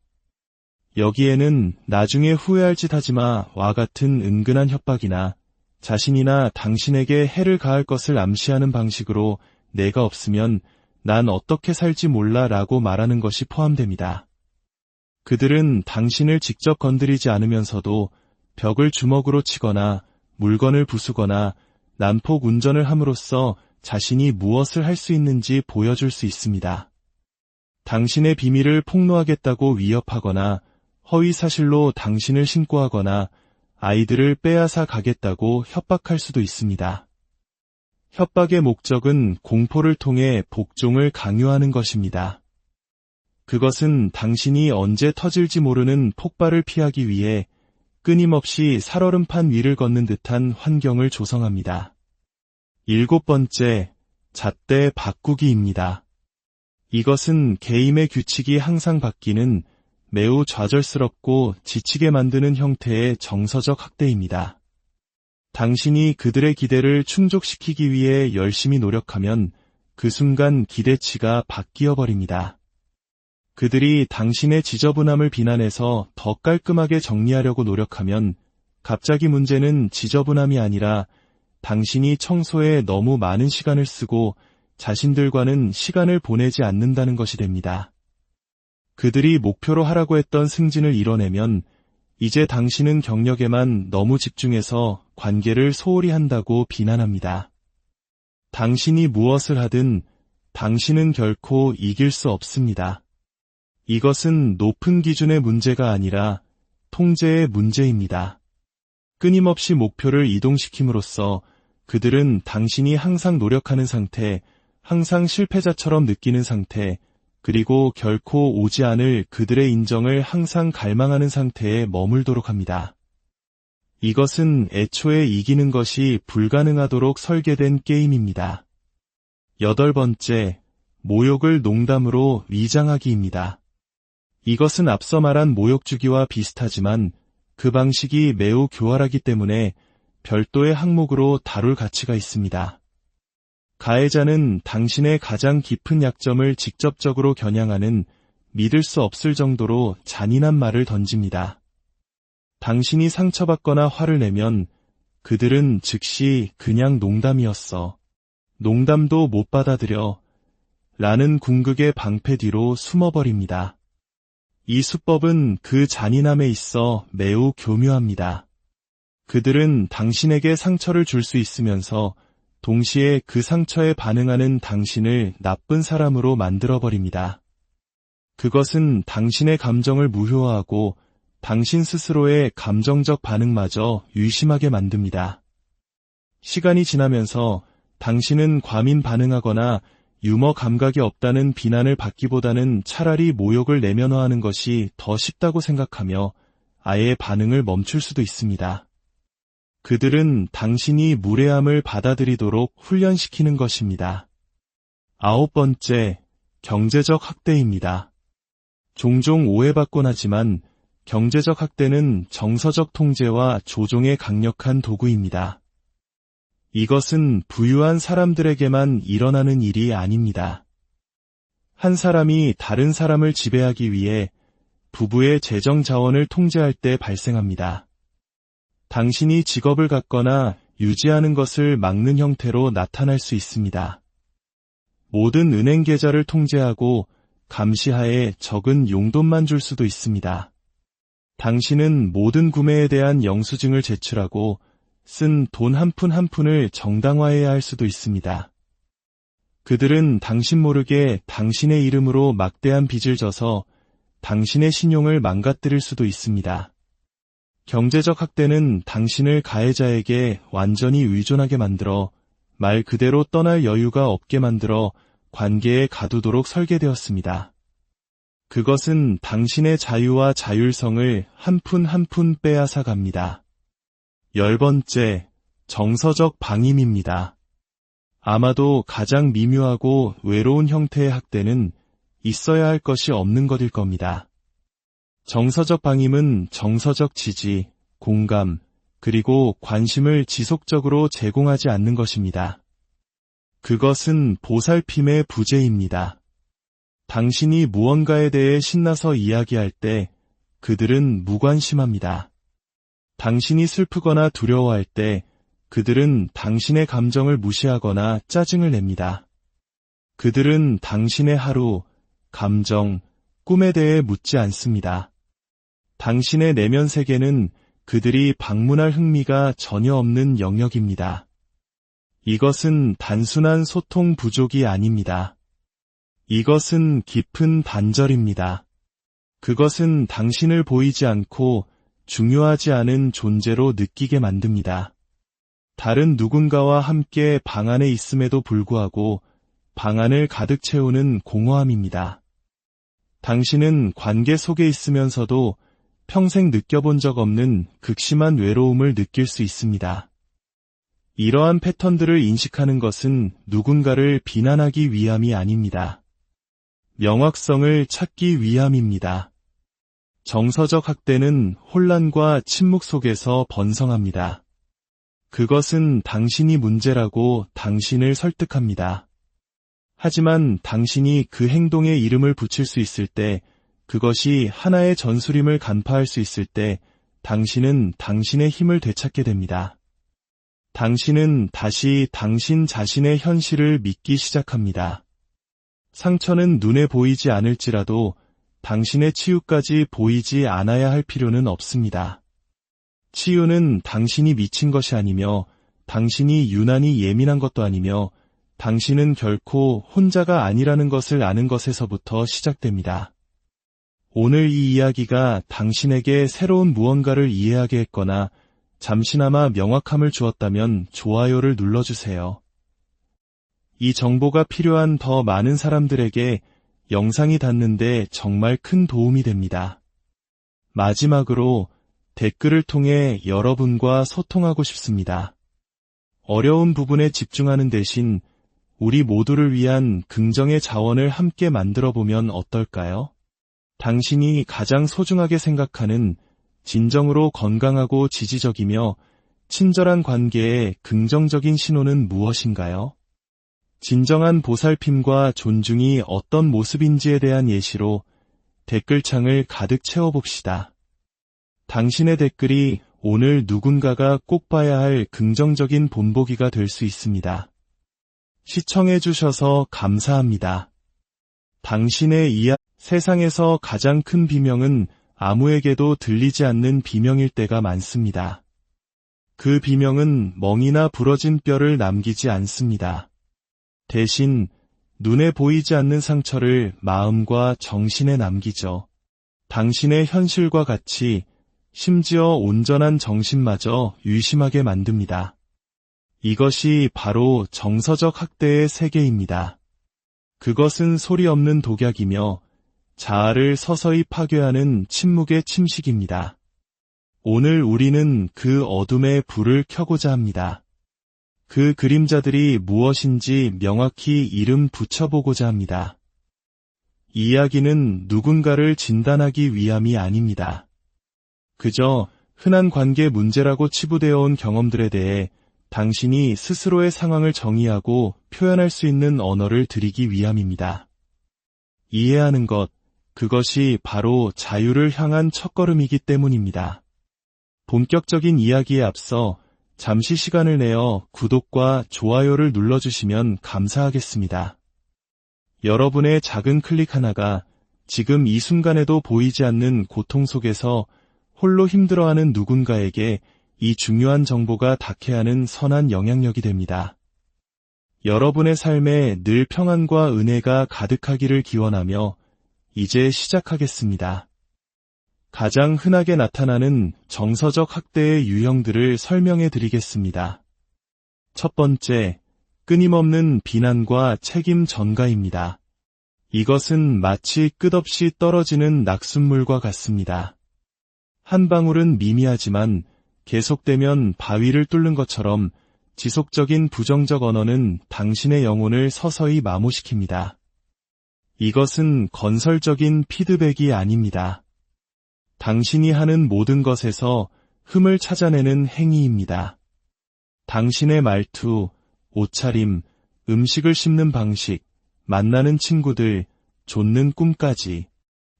여기에는 나중에 후회할 짓 하지마와 같은 은근한 협박이나 자신이나 당신에게 해를 가할 것을 암시하는 방식으로 내가 없으면 난 어떻게 살지 몰라 라고 말하는 것이 포함됩니다. 그들은 당신을 직접 건드리지 않으면서도 벽을 주먹으로 치거나 물건을 부수거나 난폭 운전을 함으로써 자신이 무엇을 할 수 있는지 보여줄 수 있습니다. 당신의 비밀을 폭로하겠다고 위협하거나 허위 사실로 당신을 신고하거나 아이들을 빼앗아 가겠다고 협박할 수도 있습니다. 협박의 목적은 공포를 통해 복종을 강요하는 것입니다. 그것은 당신이 언제 터질지 모르는 폭발을 피하기 위해 끊임없이 살얼음판 위를 걷는 듯한 환경을 조성합니다. 일곱 번째, 잣대 바꾸기입니다. 이것은 게임의 규칙이 항상 바뀌는 매우 좌절스럽고 지치게 만드는 형태의 정서적 학대입니다. 당신이 그들의 기대를 충족시키기 위해 열심히 노력하면 그 순간 기대치가 바뀌어 버립니다. 그들이 당신의 지저분함을 비난해서 더 깔끔하게 정리하려고 노력하면 갑자기 문제는 지저분함이 아니라 당신이 청소에 너무 많은 시간을 쓰고 자신들과는 시간을 보내지 않는다는 것이 됩니다. 그들이 목표로 하라고 했던 승진을 이뤄내면 이제 당신은 경력에만 너무 집중해서 관계를 소홀히 한다고 비난합니다. 당신이 무엇을 하든 당신은 결코 이길 수 없습니다. 이것은 높은 기준의 문제가 아니라 통제의 문제입니다. 끊임없이 목표를 이동시킴으로써 그들은 당신이 항상 노력하는 상태, 항상 실패자처럼 느끼는 상태, 그리고 결코 오지 않을 그들의 인정을 항상 갈망하는 상태에 머물도록 합니다. 이것은 애초에 이기는 것이 불가능하도록 설계된 게임입니다. 8번째, 모욕을 농담으로 위장하기입니다. 이것은 앞서 말한 모욕주기와 비슷하지만 그 방식이 매우 교활하기 때문에 별도의 항목으로 다룰 가치가 있습니다. 가해자는 당신의 가장 깊은 약점을 직접적으로 겨냥하는 믿을 수 없을 정도로 잔인한 말을 던집니다. 당신이 상처받거나 화를 내면 그들은 즉시 그냥 농담이었어. 농담도 못 받아들여. 라는 궁극의 방패 뒤로 숨어버립니다. 이 수법은 그 잔인함에 있어 매우 교묘합니다. 그들은 당신에게 상처를 줄 수 있으면서 동시에 그 상처에 반응하는 당신을 나쁜 사람으로 만들어버립니다. 그것은 당신의 감정을 무효화하고 당신 스스로의 감정적 반응마저 의심하게 만듭니다. 시간이 지나면서 당신은 과민 반응하거나 유머 감각이 없다는 비난을 받기보다는 차라리 모욕을 내면화하는 것이 더 쉽다고 생각하며 아예 반응을 멈출 수도 있습니다. 그들은 당신이 무례함을 받아들이도록 훈련시키는 것입니다. 9번째, 경제적 학대입니다. 종종 오해받곤 하지만 경제적 학대는 정서적 통제와 조종의 강력한 도구입니다. 이것은 부유한 사람들에게만 일어나는 일이 아닙니다. 한 사람이 다른 사람을 지배하기 위해 부부의 재정 자원을 통제할 때 발생합니다. 당신이 직업을 갖거나 유지하는 것을 막는 형태로 나타날 수 있습니다. 모든 은행 계좌를 통제하고 감시하에 적은 용돈만 줄 수도 있습니다. 당신은 모든 구매에 대한 영수증을 제출하고 쓴 돈 한 푼 한 푼을 정당화해야 할 수도 있습니다. 그들은 당신 모르게 당신의 이름으로 막대한 빚을 져서 당신의 신용을 망가뜨릴 수도 있습니다. 경제적 학대는 당신을 가해자에게 완전히 의존하게 만들어 말 그대로 떠날 여유가 없게 만들어 관계에 가두도록 설계되었습니다. 그것은 당신의 자유와 자율성을 한 푼 한 푼 빼앗아 갑니다. 10번째, 정서적 방임입니다. 아마도 가장 미묘하고 외로운 형태의 학대는 있어야 할 것이 없는 것일 겁니다. 정서적 방임은 정서적 지지, 공감, 그리고 관심을 지속적으로 제공하지 않는 것입니다. 그것은 보살핌의 부재입니다. 당신이 무언가에 대해 신나서 이야기할 때 그들은 무관심합니다. 당신이 슬프거나 두려워할 때 그들은 당신의 감정을 무시하거나 짜증을 냅니다. 그들은 당신의 하루, 감정, 꿈에 대해 묻지 않습니다. 당신의 내면 세계는 그들이 방문할 흥미가 전혀 없는 영역입니다. 이것은 단순한 소통 부족이 아닙니다. 이것은 깊은 단절입니다. 그것은 당신을 보이지 않고 중요하지 않은 존재로 느끼게 만듭니다. 다른 누군가와 함께 방 안에 있음에도 불구하고 방 안을 가득 채우는 공허함입니다. 당신은 관계 속에 있으면서도 평생 느껴본 적 없는 극심한 외로움을 느낄 수 있습니다. 이러한 패턴들을 인식하는 것은 누군가를 비난하기 위함이 아닙니다. 명확성을 찾기 위함입니다. 정서적 학대는 혼란과 침묵 속에서 번성합니다. 그것은 당신이 문제라고 당신을 설득합니다. 하지만 당신이 그 행동에 이름을 붙일 수 있을 때, 그것이 하나의 전술임을 간파할 수 있을 때 당신은 당신의 힘을 되찾게 됩니다. 당신은 다시 당신 자신의 현실을 믿기 시작합니다. 상처는 눈에 보이지 않을지라도 당신의 치유까지 보이지 않아야 할 필요는 없습니다. 치유는 당신이 미친 것이 아니며 당신이 유난히 예민한 것도 아니며 당신은 결코 혼자가 아니라는 것을 아는 것에서부터 시작됩니다. 오늘 이 이야기가 당신에게 새로운 무언가를 이해하게 했거나 잠시나마 명확함을 주었다면 좋아요를 눌러주세요. 이 정보가 필요한 더 많은 사람들에게 영상이 닿는데 정말 큰 도움이 됩니다. 마지막으로 댓글을 통해 여러분과 소통하고 싶습니다. 어려운 부분에 집중하는 대신 우리 모두를 위한 긍정의 자원을 함께 만들어보면 어떨까요? 당신이 가장 소중하게 생각하는 진정으로 건강하고 지지적이며 친절한 관계의 긍정적인 신호는 무엇인가요? 진정한 보살핌과 존중이 어떤 모습인지에 대한 예시로 댓글창을 가득 채워봅시다. 당신의 댓글이 오늘 누군가가 꼭 봐야 할 긍정적인 본보기가 될 수 있습니다. 시청해주셔서 감사합니다. 당신의 세상에서 가장 큰 비명은 아무에게도 들리지 않는 비명일 때가 많습니다. 그 비명은 멍이나 부러진 뼈를 남기지 않습니다. 대신 눈에 보이지 않는 상처를 마음과 정신에 남기죠. 당신의 현실과 같이 심지어 온전한 정신마저 의심하게 만듭니다. 이것이 바로 정서적 학대의 세계입니다. 그것은 소리 없는 독약이며 자아를 서서히 파괴하는 침묵의 침식입니다. 오늘 우리는 그 어둠의 불을 켜고자 합니다. 그 그림자들이 무엇인지 명확히 이름 붙여보고자 합니다. 이야기는 누군가를 진단하기 위함이 아닙니다. 그저 흔한 관계 문제라고 치부되어 온 경험들에 대해 당신이 스스로의 상황을 정의하고 표현할 수 있는 언어를 드리기 위함입니다. 이해하는 것, 그것이 바로 자유를 향한 첫걸음이기 때문입니다. 본격적인 이야기에 앞서 잠시 시간을 내어 구독과 좋아요를 눌러주시면 감사하겠습니다. 여러분의 작은 클릭 하나가 지금 이 순간에도 보이지 않는 고통 속에서 홀로 힘들어하는 누군가에게 이 중요한 정보가 닿게 하는 선한 영향력이 됩니다. 여러분의 삶에 늘 평안과 은혜가 가득하기를 기원하며 이제 시작하겠습니다. 가장 흔하게 나타나는 정서적 학대의 유형들을 설명해 드리겠습니다. 첫 번째, 끊임없는 비난과 책임 전가입니다. 이것은 마치 끝없이 떨어지는 낙숫물과 같습니다. 한 방울은 미미하지만 계속되면 바위를 뚫는 것처럼 지속적인 부정적 언어는 당신의 영혼을 서서히 마모시킵니다. 이것은 건설적인 피드백이 아닙니다. 당신이 하는 모든 것에서 흠을 찾아내는 행위입니다. 당신의 말투, 옷차림, 음식을 씹는 방식, 만나는 친구들, 좇는 꿈까지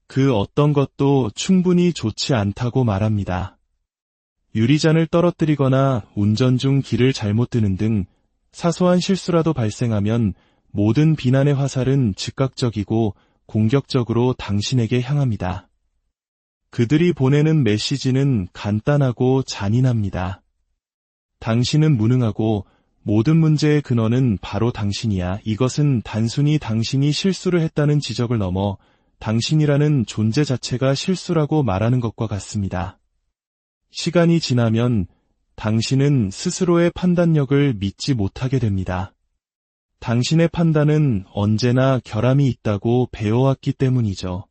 그 어떤 것도 충분히 좋지 않다고 말합니다. 유리잔을 떨어뜨리거나 운전 중 길을 잘못 드는 등 사소한 실수라도 발생하면 모든 비난의 화살은 즉각적이고 공격적으로 당신에게 향합니다. 그들이 보내는 메시지는 간단하고 잔인합니다. 당신은 무능하고 모든 문제의 근원은 바로 당신이야. 이것은 단순히 당신이 실수를 했다는 지적을 넘어 당신이라는 존재 자체가 실수라고 말하는 것과 같습니다. 시간이 지나면 당신은 스스로의 판단력을 믿지 못하게 됩니다. 당신의 판단은 언제나 결함이 있다고 배워왔기 때문이죠.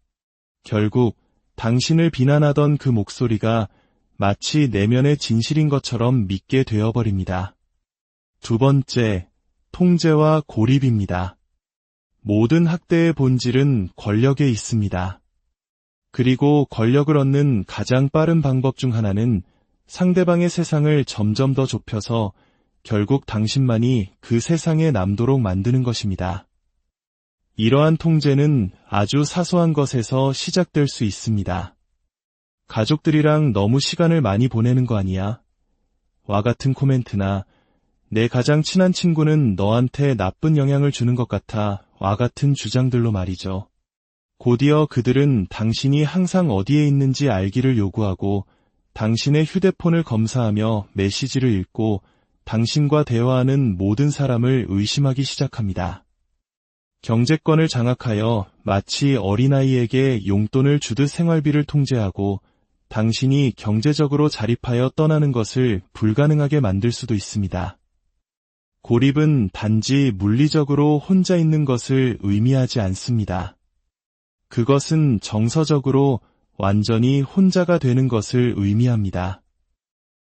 결국 당신을 비난하던 그 목소리가 마치 내면의 진실인 것처럼 믿게 되어버립니다. 두 번째, 통제와 고립입니다. 모든 학대의 본질은 권력에 있습니다. 그리고 권력을 얻는 가장 빠른 방법 중 하나는 상대방의 세상을 점점 더 좁혀서 결국 당신만이 그 세상에 남도록 만드는 것입니다. 이러한 통제는 아주 사소한 것에서 시작될 수 있습니다. 가족들이랑 너무 시간을 많이 보내는 거 아니야? 와 같은 코멘트나 내 가장 친한 친구는 너한테 나쁜 영향을 주는 것 같아 와 같은 주장들로 말이죠. 곧이어 그들은 당신이 항상 어디에 있는지 알기를 요구하고 당신의 휴대폰을 검사하며 메시지를 읽고 당신과 대화하는 모든 사람을 의심하기 시작합니다. 경제권을 장악하여 마치 어린아이에게 용돈을 주듯 생활비를 통제하고 당신이 경제적으로 자립하여 떠나는 것을 불가능하게 만들 수도 있습니다. 고립은 단지 물리적으로 혼자 있는 것을 의미하지 않습니다. 그것은 정서적으로 완전히 혼자가 되는 것을 의미합니다.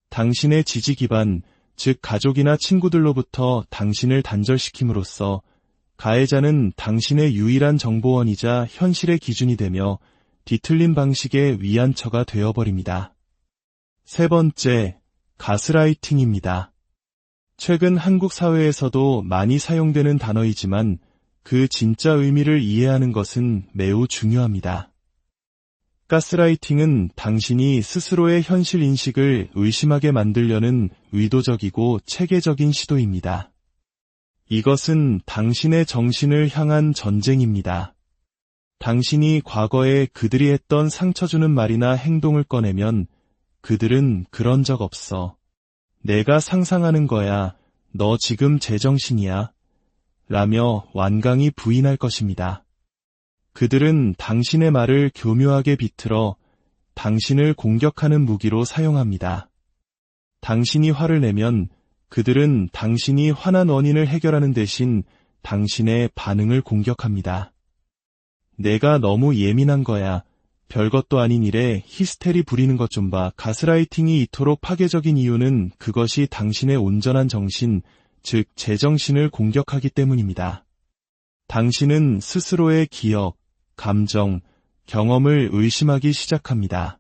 당신의 지지 기반, 즉 가족이나 친구들로부터 당신을 단절시킴으로써 가해자는 당신의 유일한 정보원이자 현실의 기준이 되며 뒤틀린 방식의 위안처가 되어버립니다. 세 번째, 가스라이팅입니다. 최근 한국 사회에서도 많이 사용되는 단어이지만 그 진짜 의미를 이해하는 것은 매우 중요합니다. 가스라이팅은 당신이 스스로의 현실 인식을 의심하게 만들려는 의도적이고 체계적인 시도입니다. 이것은 당신의 정신을 향한 전쟁입니다. 당신이 과거에 그들이 했던 상처 주는 말이나 행동을 꺼내면 그들은 그런 적 없어. 내가 상상하는 거야. 너 지금 제정신이야. 라며 완강히 부인할 것입니다. 그들은 당신의 말을 교묘하게 비틀어 당신을 공격하는 무기로 사용합니다. 당신이 화를 내면 그들은 당신이 화난 원인을 해결하는 대신 당신의 반응을 공격합니다. 내가 너무 예민한 거야. 별것도 아닌 일에 히스테리 부리는 것 좀 봐. 가스라이팅이 이토록 파괴적인 이유는 그것이 당신의 온전한 정신, 즉 제정신을 공격하기 때문입니다. 당신은 스스로의 기억, 감정, 경험을 의심하기 시작합니다.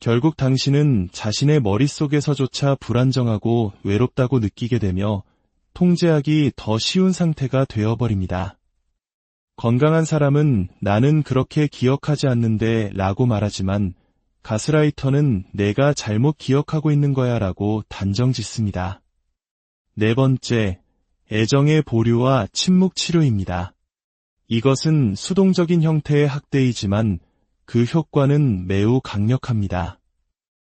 결국 당신은 자신의 머릿속에서조차 불안정하고 외롭다고 느끼게 되며 통제하기 더 쉬운 상태가 되어버립니다. 건강한 사람은 나는 그렇게 기억하지 않는데 라고 말하지만 가스라이터는 내가 잘못 기억하고 있는 거야 라고 단정 짓습니다. 네 번째, 애정의 보류와 침묵 치료입니다. 이것은 수동적인 형태의 학대이지만 그 효과는 매우 강력합니다.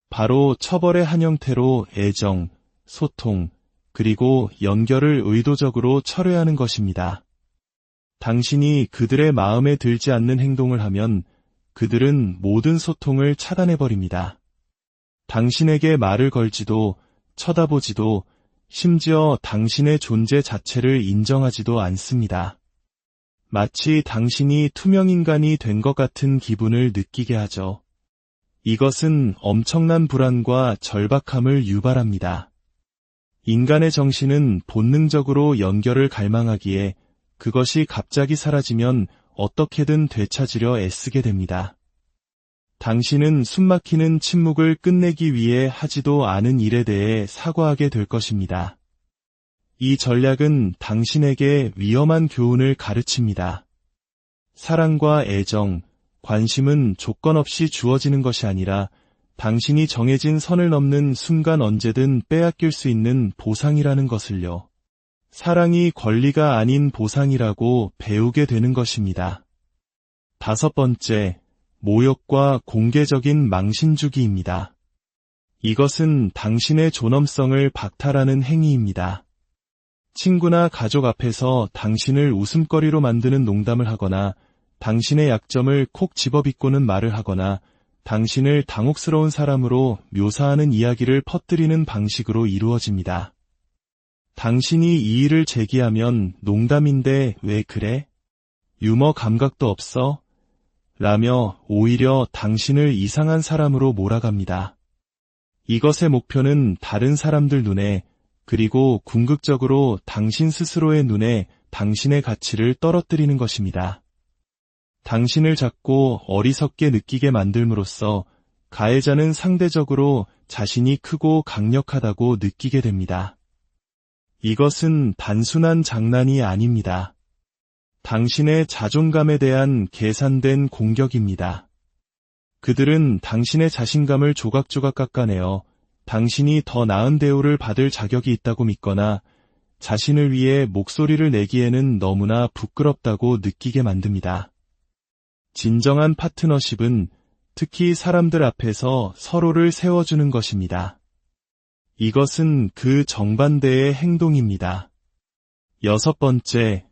바로 처벌의 한 형태로 애정, 소통, 그리고 연결을 의도적으로 철회하는 것입니다. 당신이 그들의 마음에 들지 않는 행동을 하면 그들은 모든 소통을 차단해버립니다. 당신에게 말을 걸지도 쳐다보지도 심지어 당신의 존재 자체를 인정하지도 않습니다. 마치 당신이 투명인간이 된 것 같은 기분을 느끼게 하죠. 이것은 엄청난 불안과 절박함을 유발합니다. 인간의 정신은 본능적으로 연결을 갈망하기에 그것이 갑자기 사라지면 어떻게든 되찾으려 애쓰게 됩니다. 당신은 숨막히는 침묵을 끝내기 위해 하지도 않은 일에 대해 사과하게 될 것입니다. 이 전략은 당신에게 위험한 교훈을 가르칩니다. 사랑과 애정, 관심은 조건 없이 주어지는 것이 아니라 당신이 정해진 선을 넘는 순간 언제든 빼앗길 수 있는 보상이라는 것을요. 사랑이 권리가 아닌 보상이라고 배우게 되는 것입니다. 다섯 번째, 모욕과 공개적인 망신주기입니다. 이것은 당신의 존엄성을 박탈하는 행위입니다. 친구나 가족 앞에서 당신을 웃음거리로 만드는 농담을 하거나 당신의 약점을 콕 집어비꼬는 말을 하거나 당신을 당혹스러운 사람으로 묘사하는 이야기를 퍼뜨리는 방식으로 이루어집니다. 당신이 이 일을 제기하면 농담인데 왜 그래? 유머 감각도 없어? 라며 오히려 당신을 이상한 사람으로 몰아갑니다. 이것의 목표는 다른 사람들 눈에 그리고 궁극적으로 당신 스스로의 눈에 당신의 가치를 떨어뜨리는 것입니다. 당신을 작고 어리석게 느끼게 만들므로써 가해자는 상대적으로 자신이 크고 강력하다고 느끼게 됩니다. 이것은 단순한 장난이 아닙니다. 당신의 자존감에 대한 계산된 공격입니다. 그들은 당신의 자신감을 조각조각 깎아내어 당신이 더 나은 대우를 받을 자격이 있다고 믿거나 자신을 위해 목소리를 내기에는 너무나 부끄럽다고 느끼게 만듭니다. 진정한 파트너십은 특히 사람들 앞에서 서로를 세워주는 것입니다. 이것은 그 정반대의 행동입니다. 6번째,